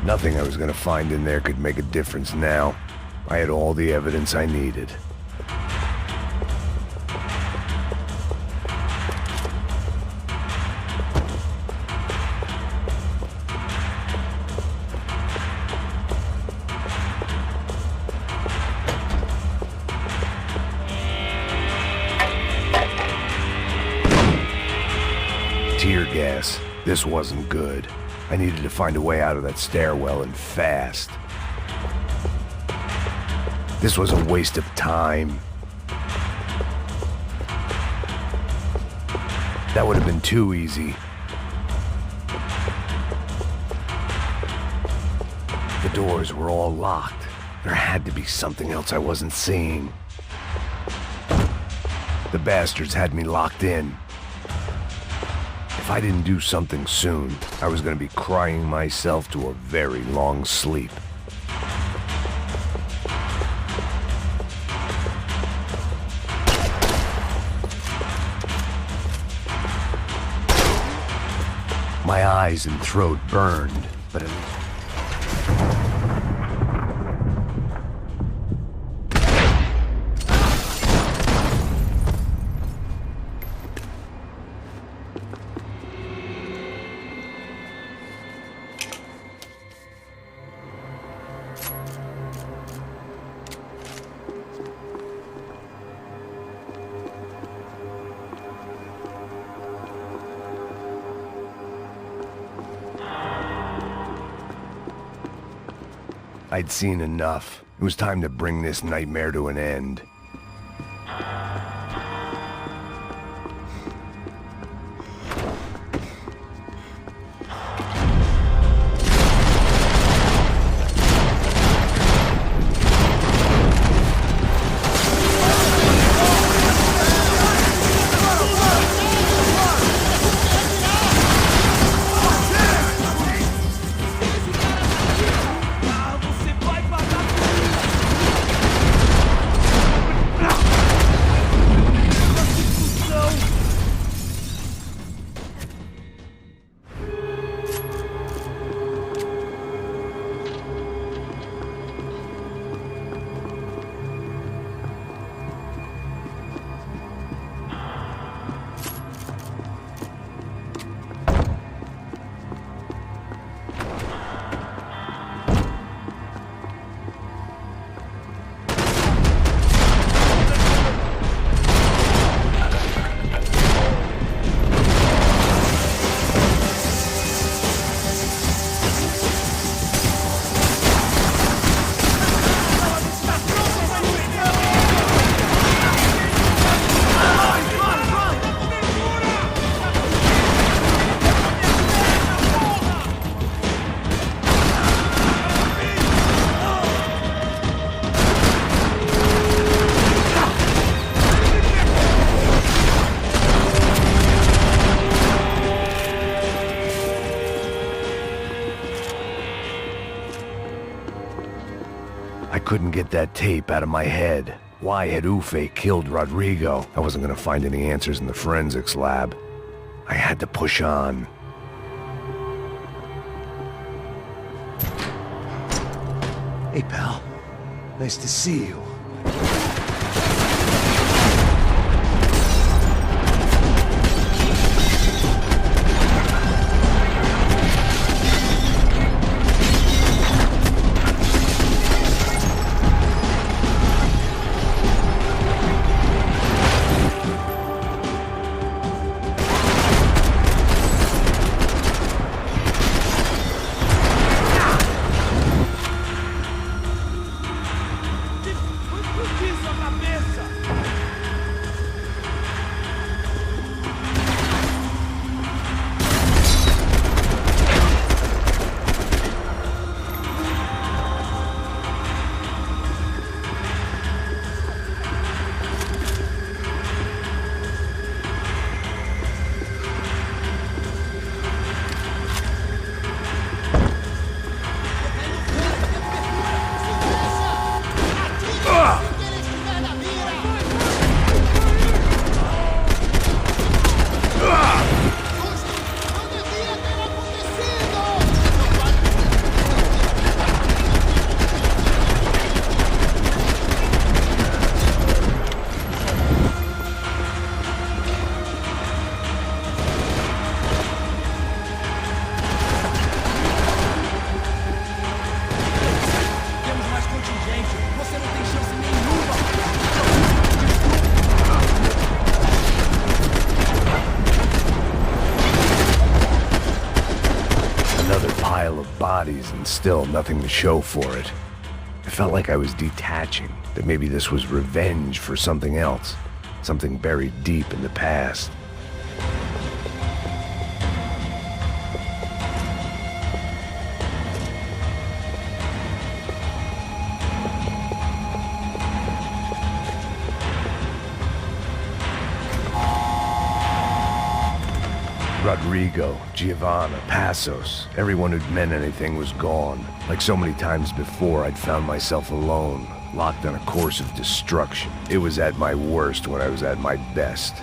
Nothing I was gonna find in there could make a difference now. I had all the evidence I needed. Tear gas. This wasn't good. I needed to find a way out of that stairwell and fast. This was a waste of time. That would have been too easy. The doors were all locked. There had to be something else I wasn't seeing. The bastards had me locked in. If I didn't do something soon, I was going to be crying myself to a very long sleep. My eyes and throat burned, but I'd seen enough. It was time to bring this nightmare to an end. I couldn't get that tape out of my head. Why had Ufe killed Rodrigo? I wasn't gonna find any answers in the forensics lab. I had to push on. Hey, pal. Nice to see you. Bodies and still nothing to show for it. I felt like I was detaching, that maybe this was revenge for something else, something buried deep in the past. Rodrigo, Giovanna, Passos, everyone who'd meant anything was gone. Like so many times before, I'd found myself alone, locked on a course of destruction. It was at my worst when I was at my best.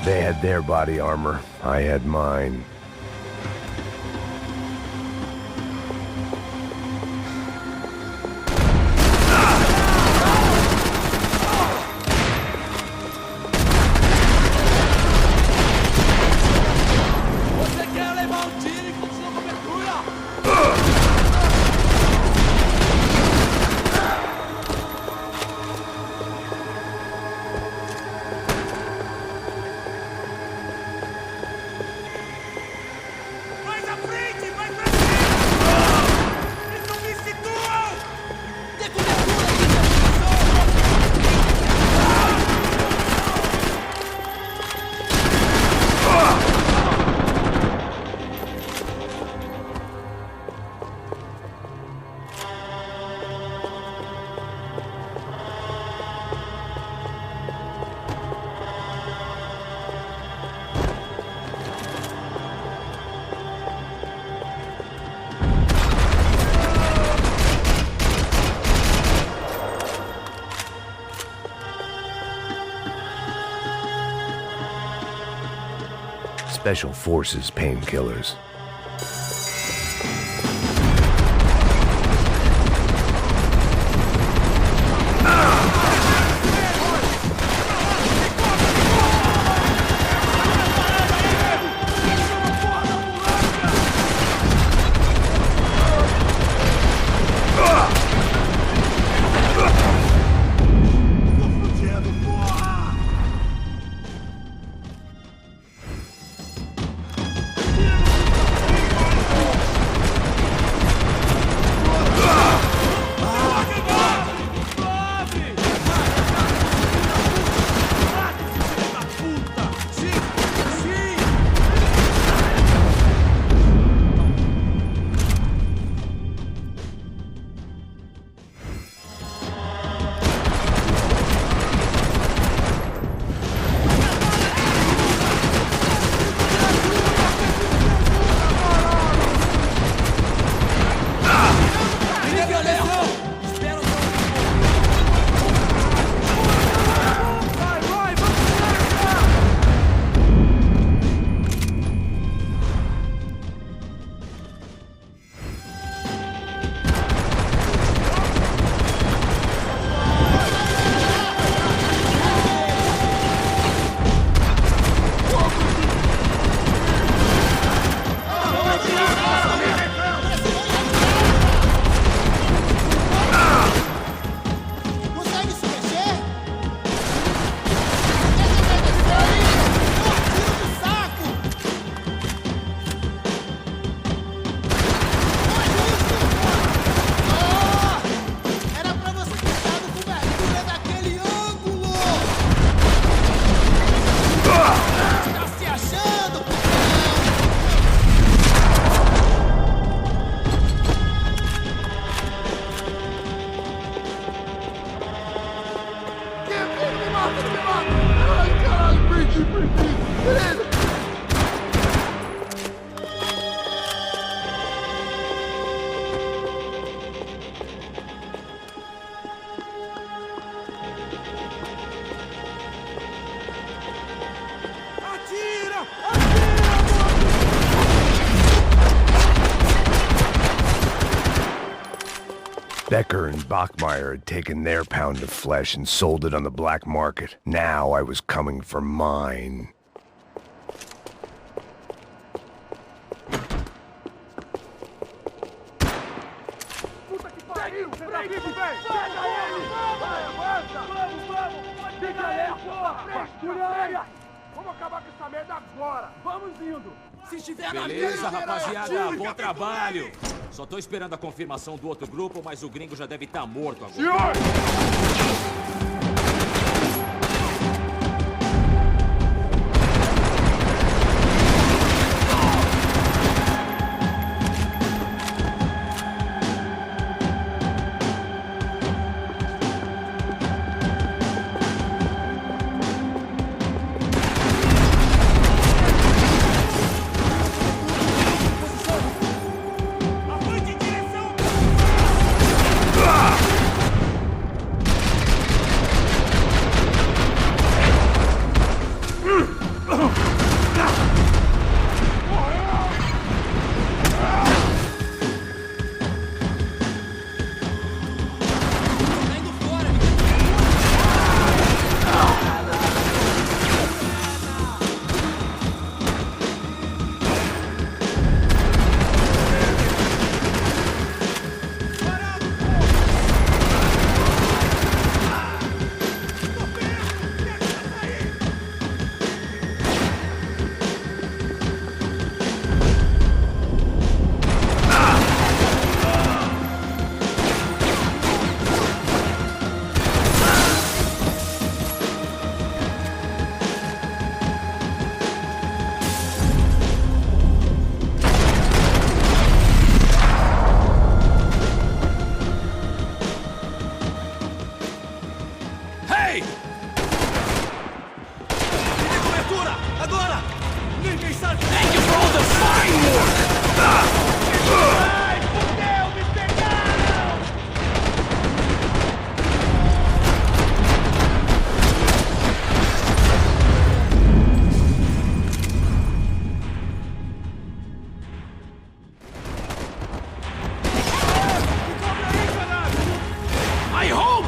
They had their body armor, I had mine. Special Forces painkillers. Becker and Bachmeyer had taken their pound of flesh and sold it on the black market. Now I was coming for mine. Beleza, rapaziada, bom trabalho. Só tô esperando a confirmação do outro grupo, mas o gringo já deve estar morto agora. Senhor!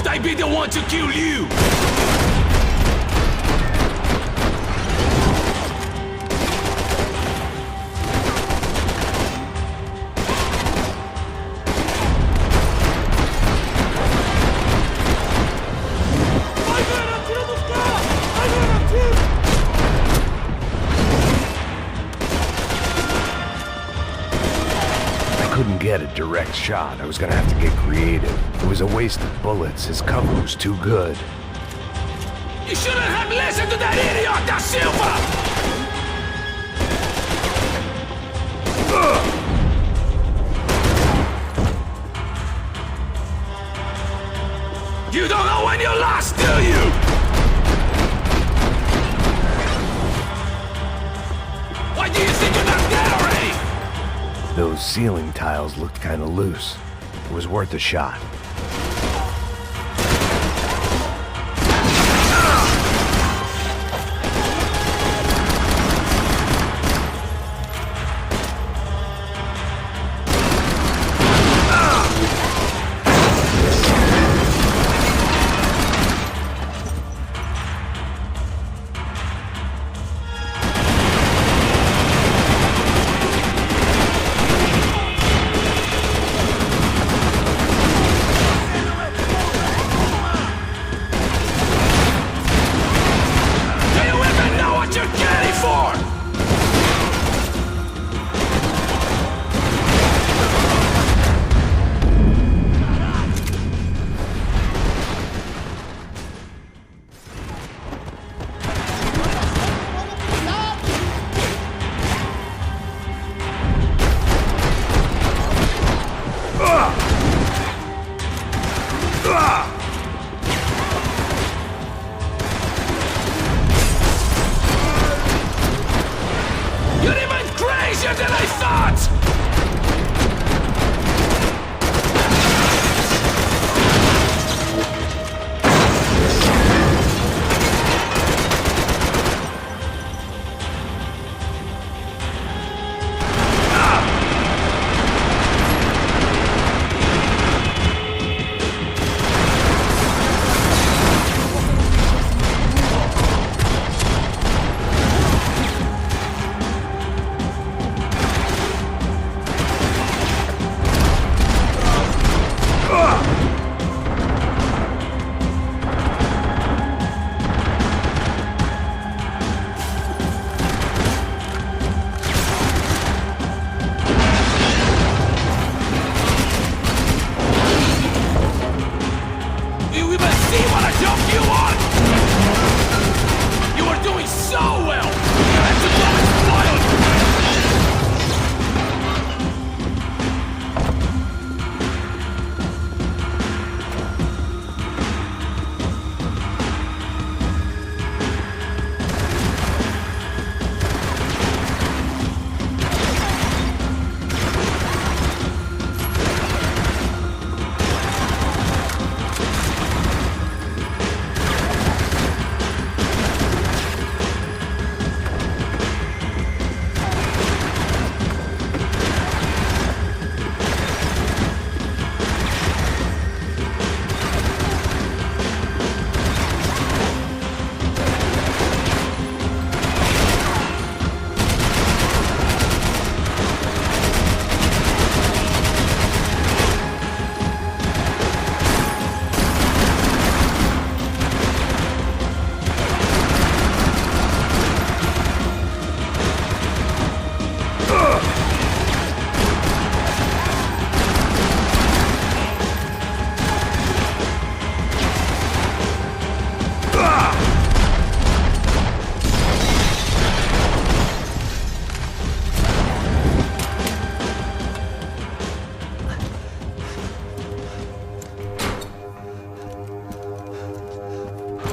I be the one to kill you! Couldn't get a direct shot. I was gonna have to get creative. It was a waste of bullets. His cover was too good. You shouldn't have listened to that idiot, Da Silva! You don't know when you're lost, do you? Why do you think you're not dead already? Those ceiling tiles looked kinda loose. It was worth a shot.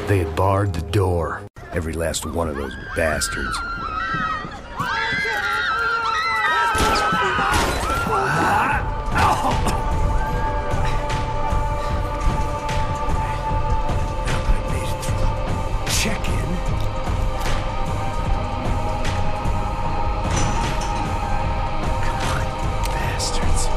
They had barred the door. Every last one of those bastards. Check in. Bastards.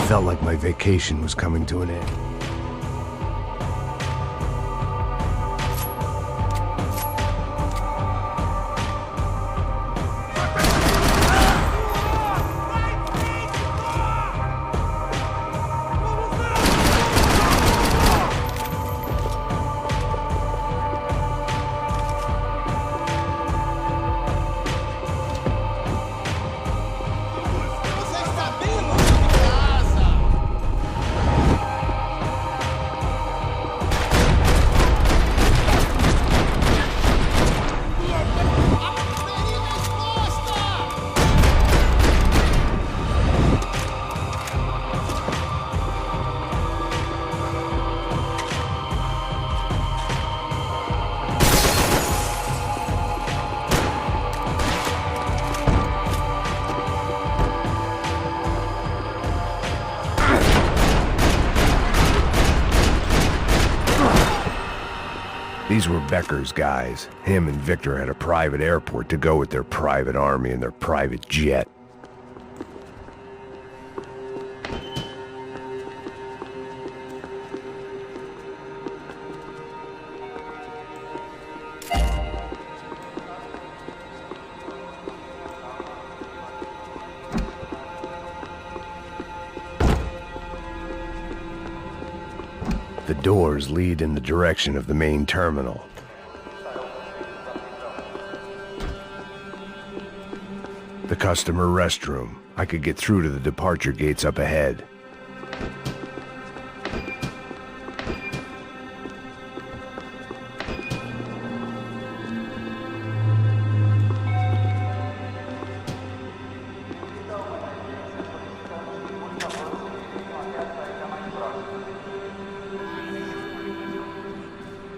felt like my vacation was coming to an end. These were Becker's guys. Him and Victor had a private airport to go with their private army and their private jet. The doors lead in the direction of the main terminal. The customer restroom. I could get through to the departure gates up ahead.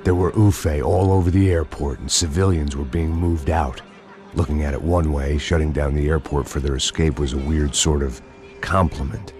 There were UFE all over the airport, and civilians were being moved out. Looking at it one way, shutting down the airport for their escape was a weird sort of compliment.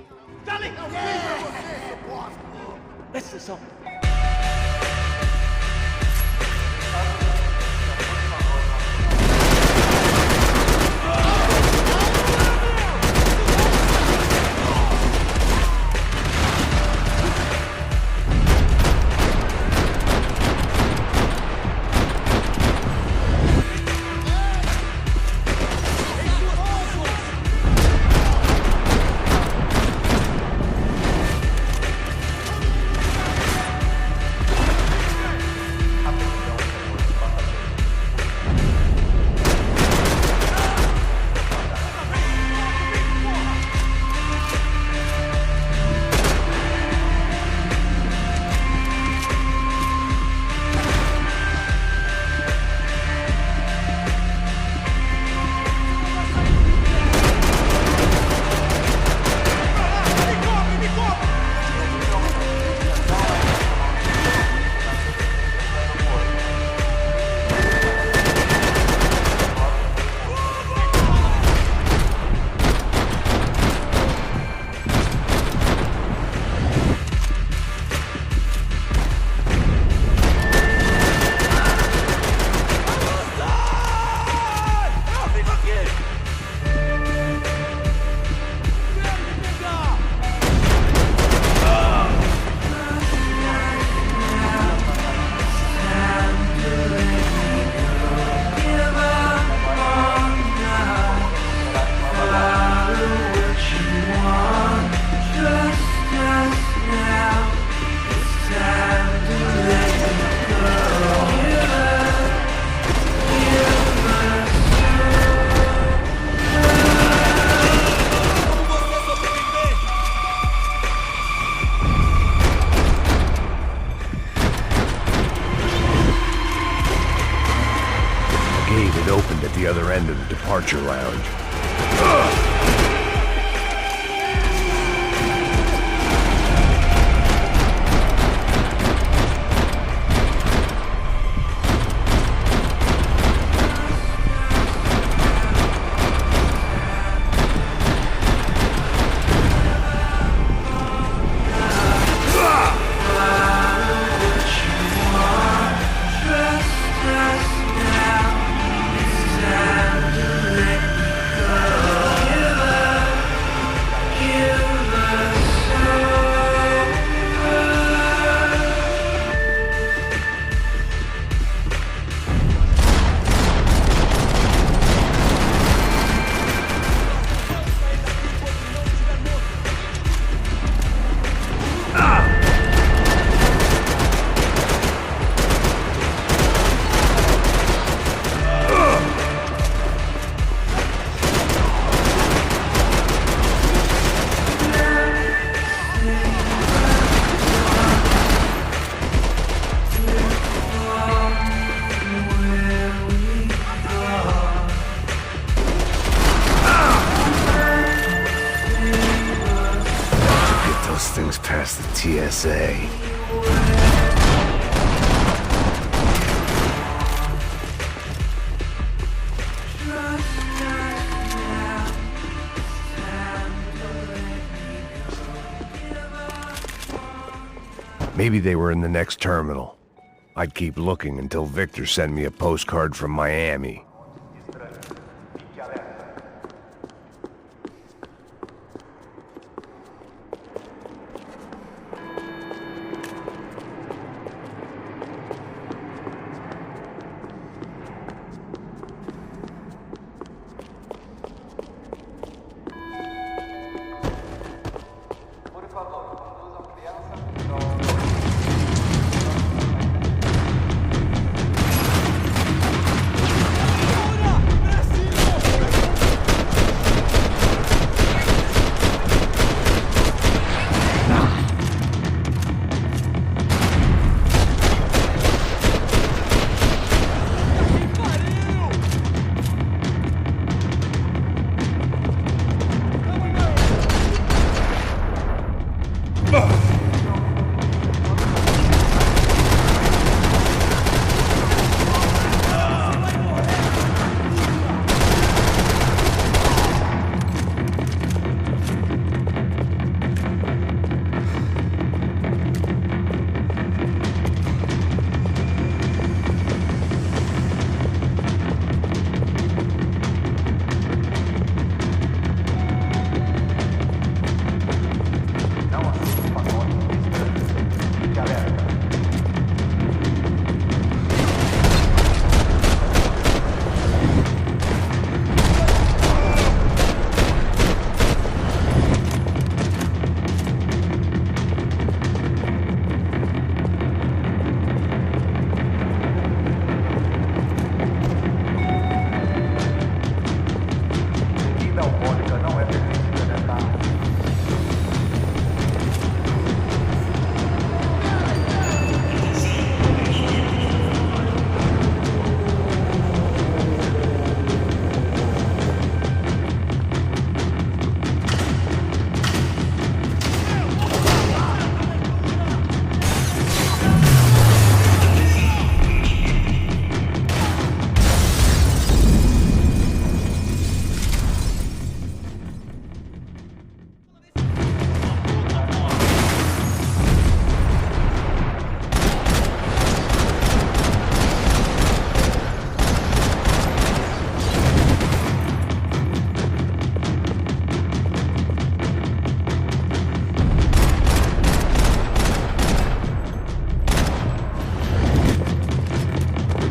Opened at the other end of the departure lounge. TSA. Maybe they were in the next terminal. I'd keep looking until Victor sent me a postcard from Miami.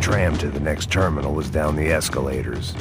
Tram to the next terminal was down the escalators.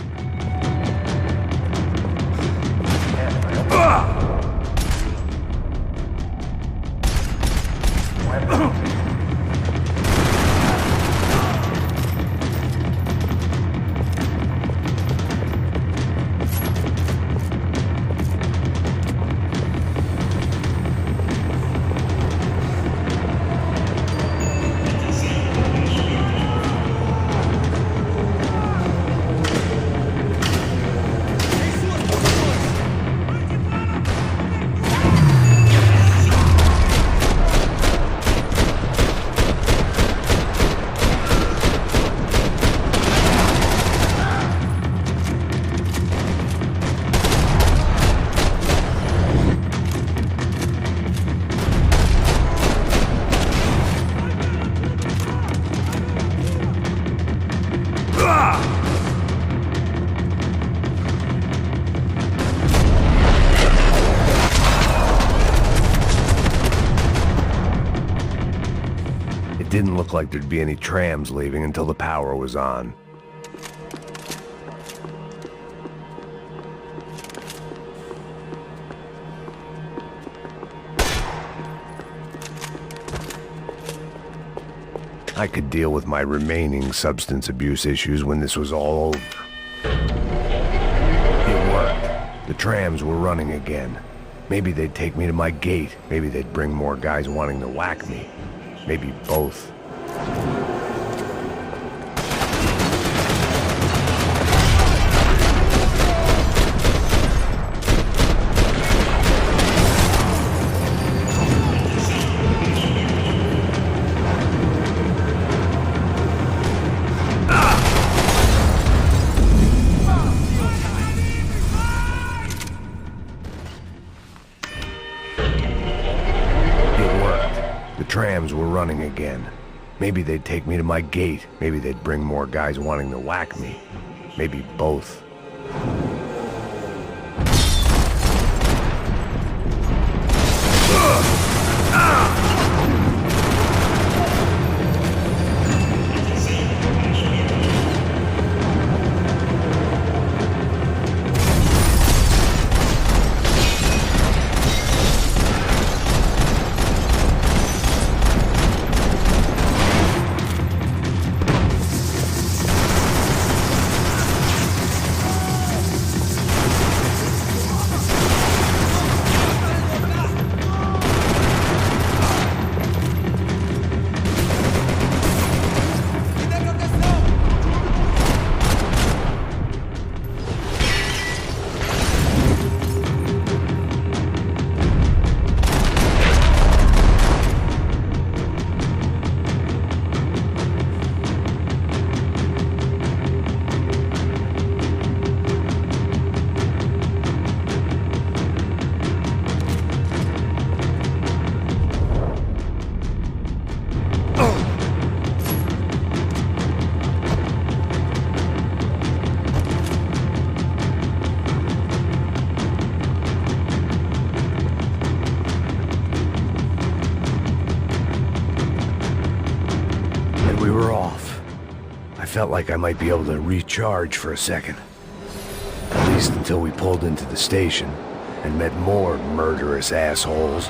It didn't look like there'd be any trams leaving until the power was on. I could deal with my remaining substance abuse issues when this was all over. It worked. The trams were running again. Maybe they'd take me to my gate. Maybe they'd bring more guys wanting to whack me. Maybe both. cams were running again. Maybe they'd take me to my gate. Maybe they'd bring more guys wanting to whack me. Maybe both. We were off. I felt like I might be able to recharge for a second. At least until we pulled into the station and met more murderous assholes.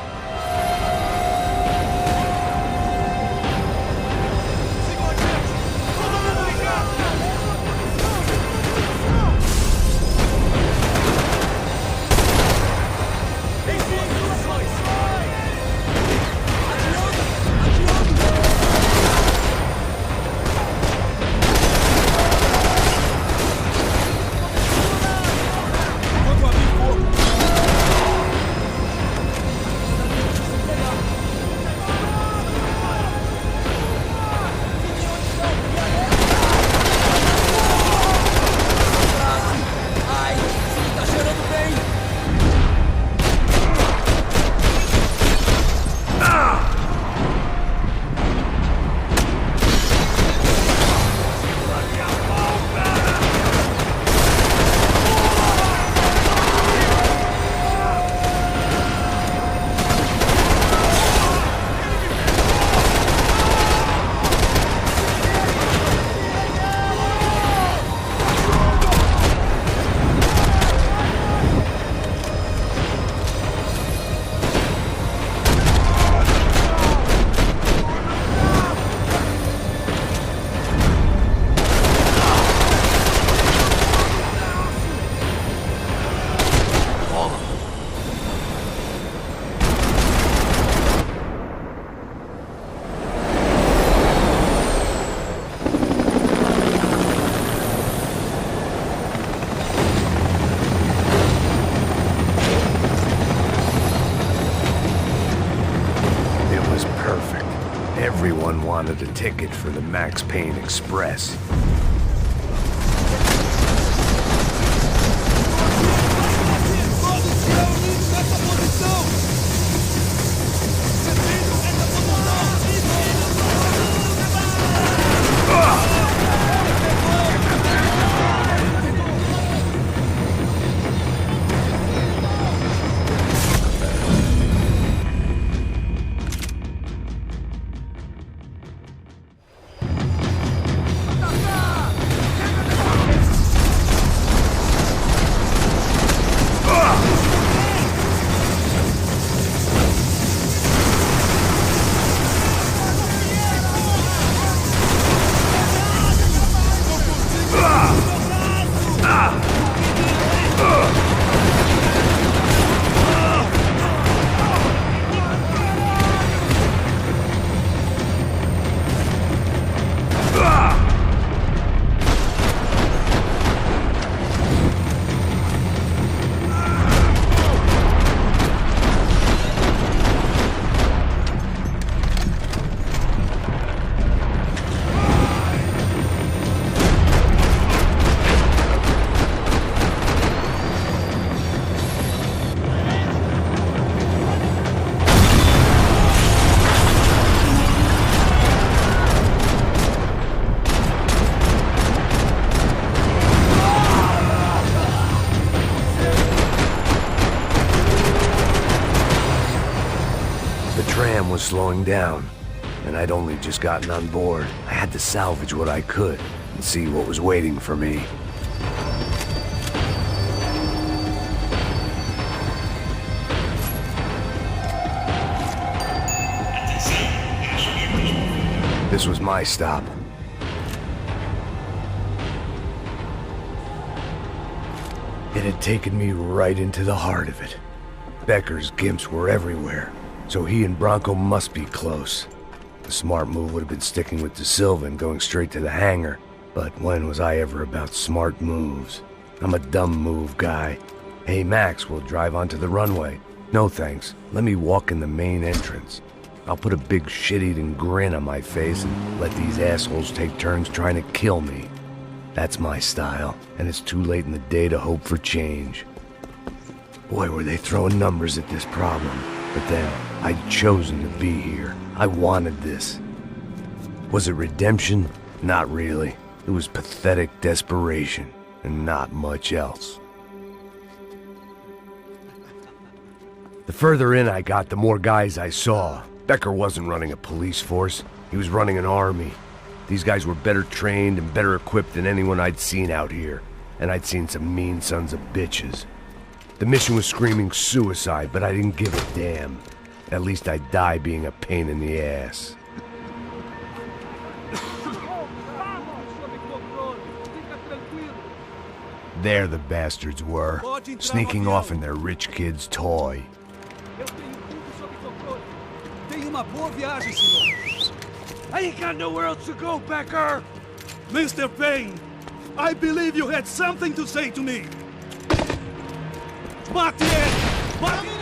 Everyone wanted a ticket for the Max Payne Express. tram was slowing down, and I'd only just gotten on board. I had to salvage what I could and see what was waiting for me. This was my stop. It had taken me right into the heart of it. Becker's gimps were everywhere, so he and Bronco must be close. The smart move would have been sticking with De Silva and going straight to the hangar, but when was I ever about smart moves? I'm a dumb move guy. Hey Max, we'll drive onto the runway. No thanks, let me walk in the main entrance. I'll put a big shit-eating grin on my face and let these assholes take turns trying to kill me. That's my style, and it's too late in the day to hope for change. Boy, were they throwing numbers at this problem. But then, I'd chosen to be here. I wanted this. Was it redemption? Not really. It was pathetic desperation, and not much else. The further in I got, the more guys I saw. Becker wasn't running a police force. He was running an army. These guys were better trained and better equipped than anyone I'd seen out here. And I'd seen some mean sons of bitches. The mission was screaming suicide, but I didn't give a damn. At least I'd die being a pain in the ass. There the bastards were, sneaking off in their rich kid's toy. Tenha uma boa viagem, senhor. I ain't got nowhere else to go, Becker! Mr. Payne, I believe you had something to say to me. Mate ele! Mate ele!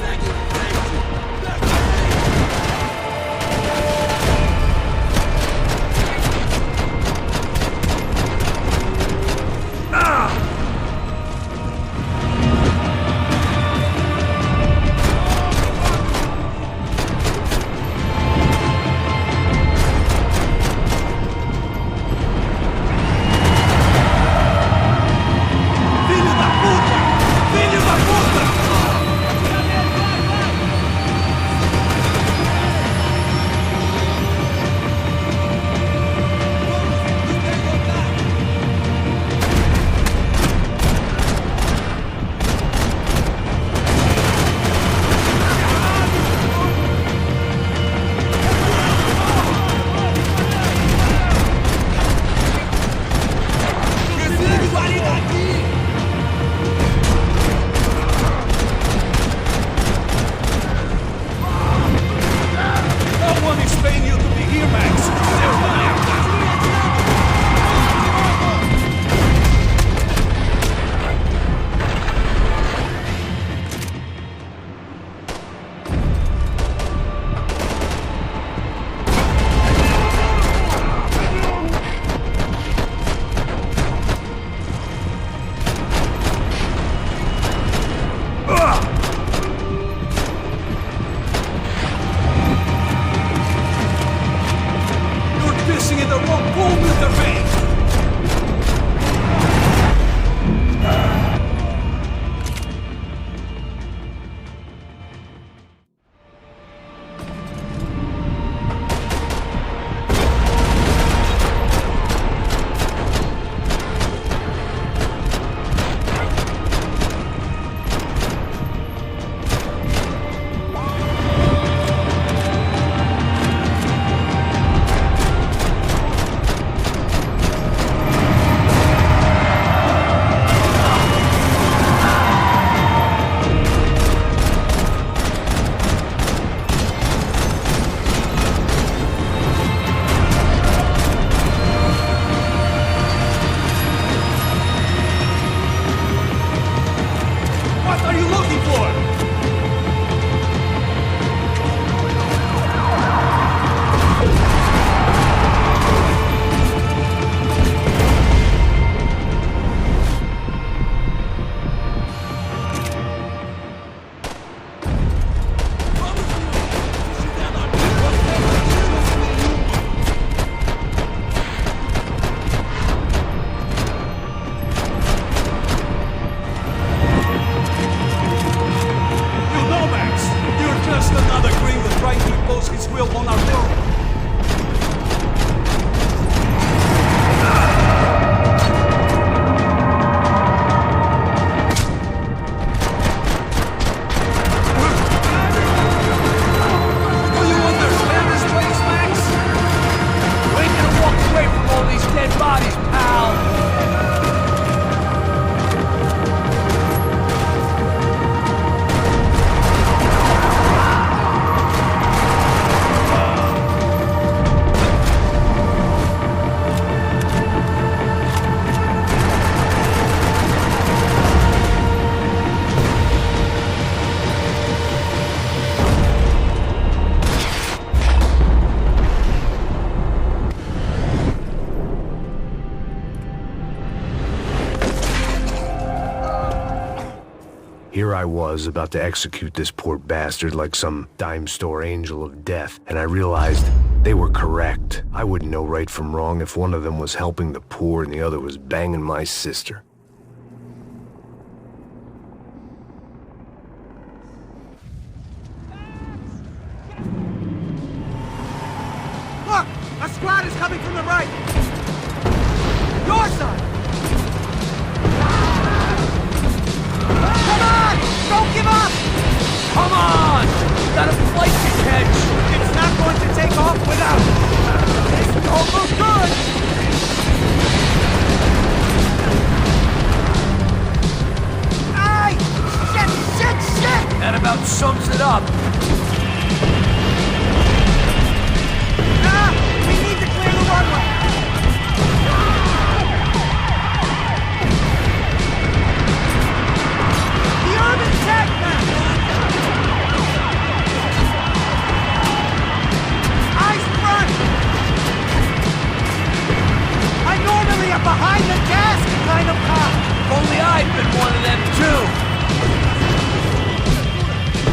Segue em frente! Filho da puta! Here I was, about to execute this poor bastard like some dime store angel of death, and I realized they were correct. I wouldn't know right from wrong if one of them was helping the poor and the other was banging my sister. Look! A squad is coming from the right! Your side! Come on! Don't give up! Come on! You gotta fight to catch! It's not going to take off without... It's almost good! Aye! Shit! That about sums it up. We need to clear the runway! The urban tech map! Eyes front! I'm normally a behind the desk kind of cop! If only I'd been one of them too!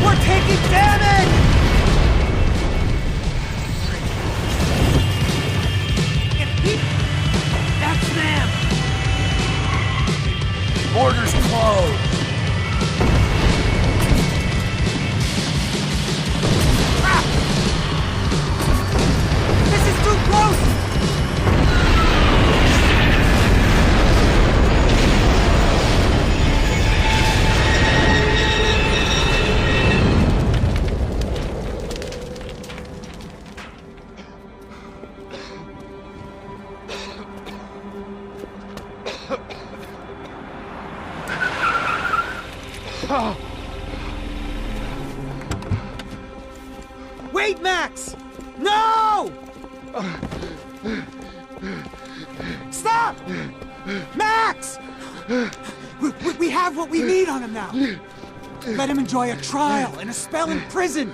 We're taking damage! That's them! Borders closed! Ah! This is too close! Wait, Max! No! Stop! Max! We have what we need on him now. Let him enjoy a trial and a spell in prison.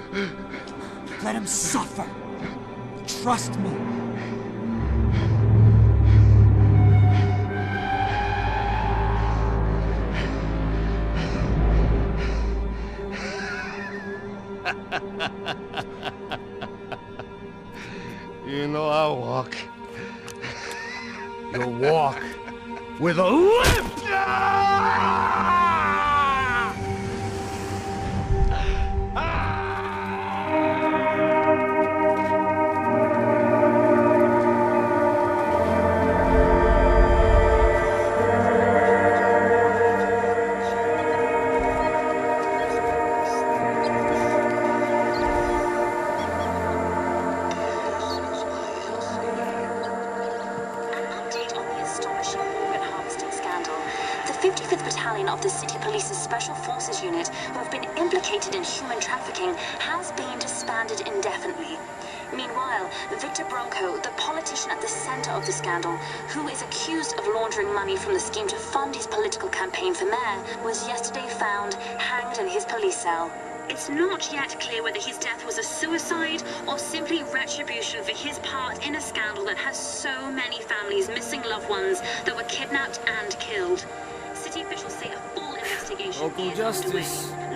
Let him suffer. Trust me. You know I'll walk. You'll walk with a limp! Of the City Police's Special Forces Unit, who have been implicated in human trafficking, has been disbanded indefinitely. Meanwhile, Victor Bronco, the politician at the center of the scandal, who is accused of laundering money from the scheme to fund his political campaign for mayor, was yesterday found hanged in his police cell. It's not yet clear whether his death was a suicide or simply retribution for his part in a scandal that has so many families missing loved ones that were kidnapped and killed. City officials say a full investigation Local is justice. underway.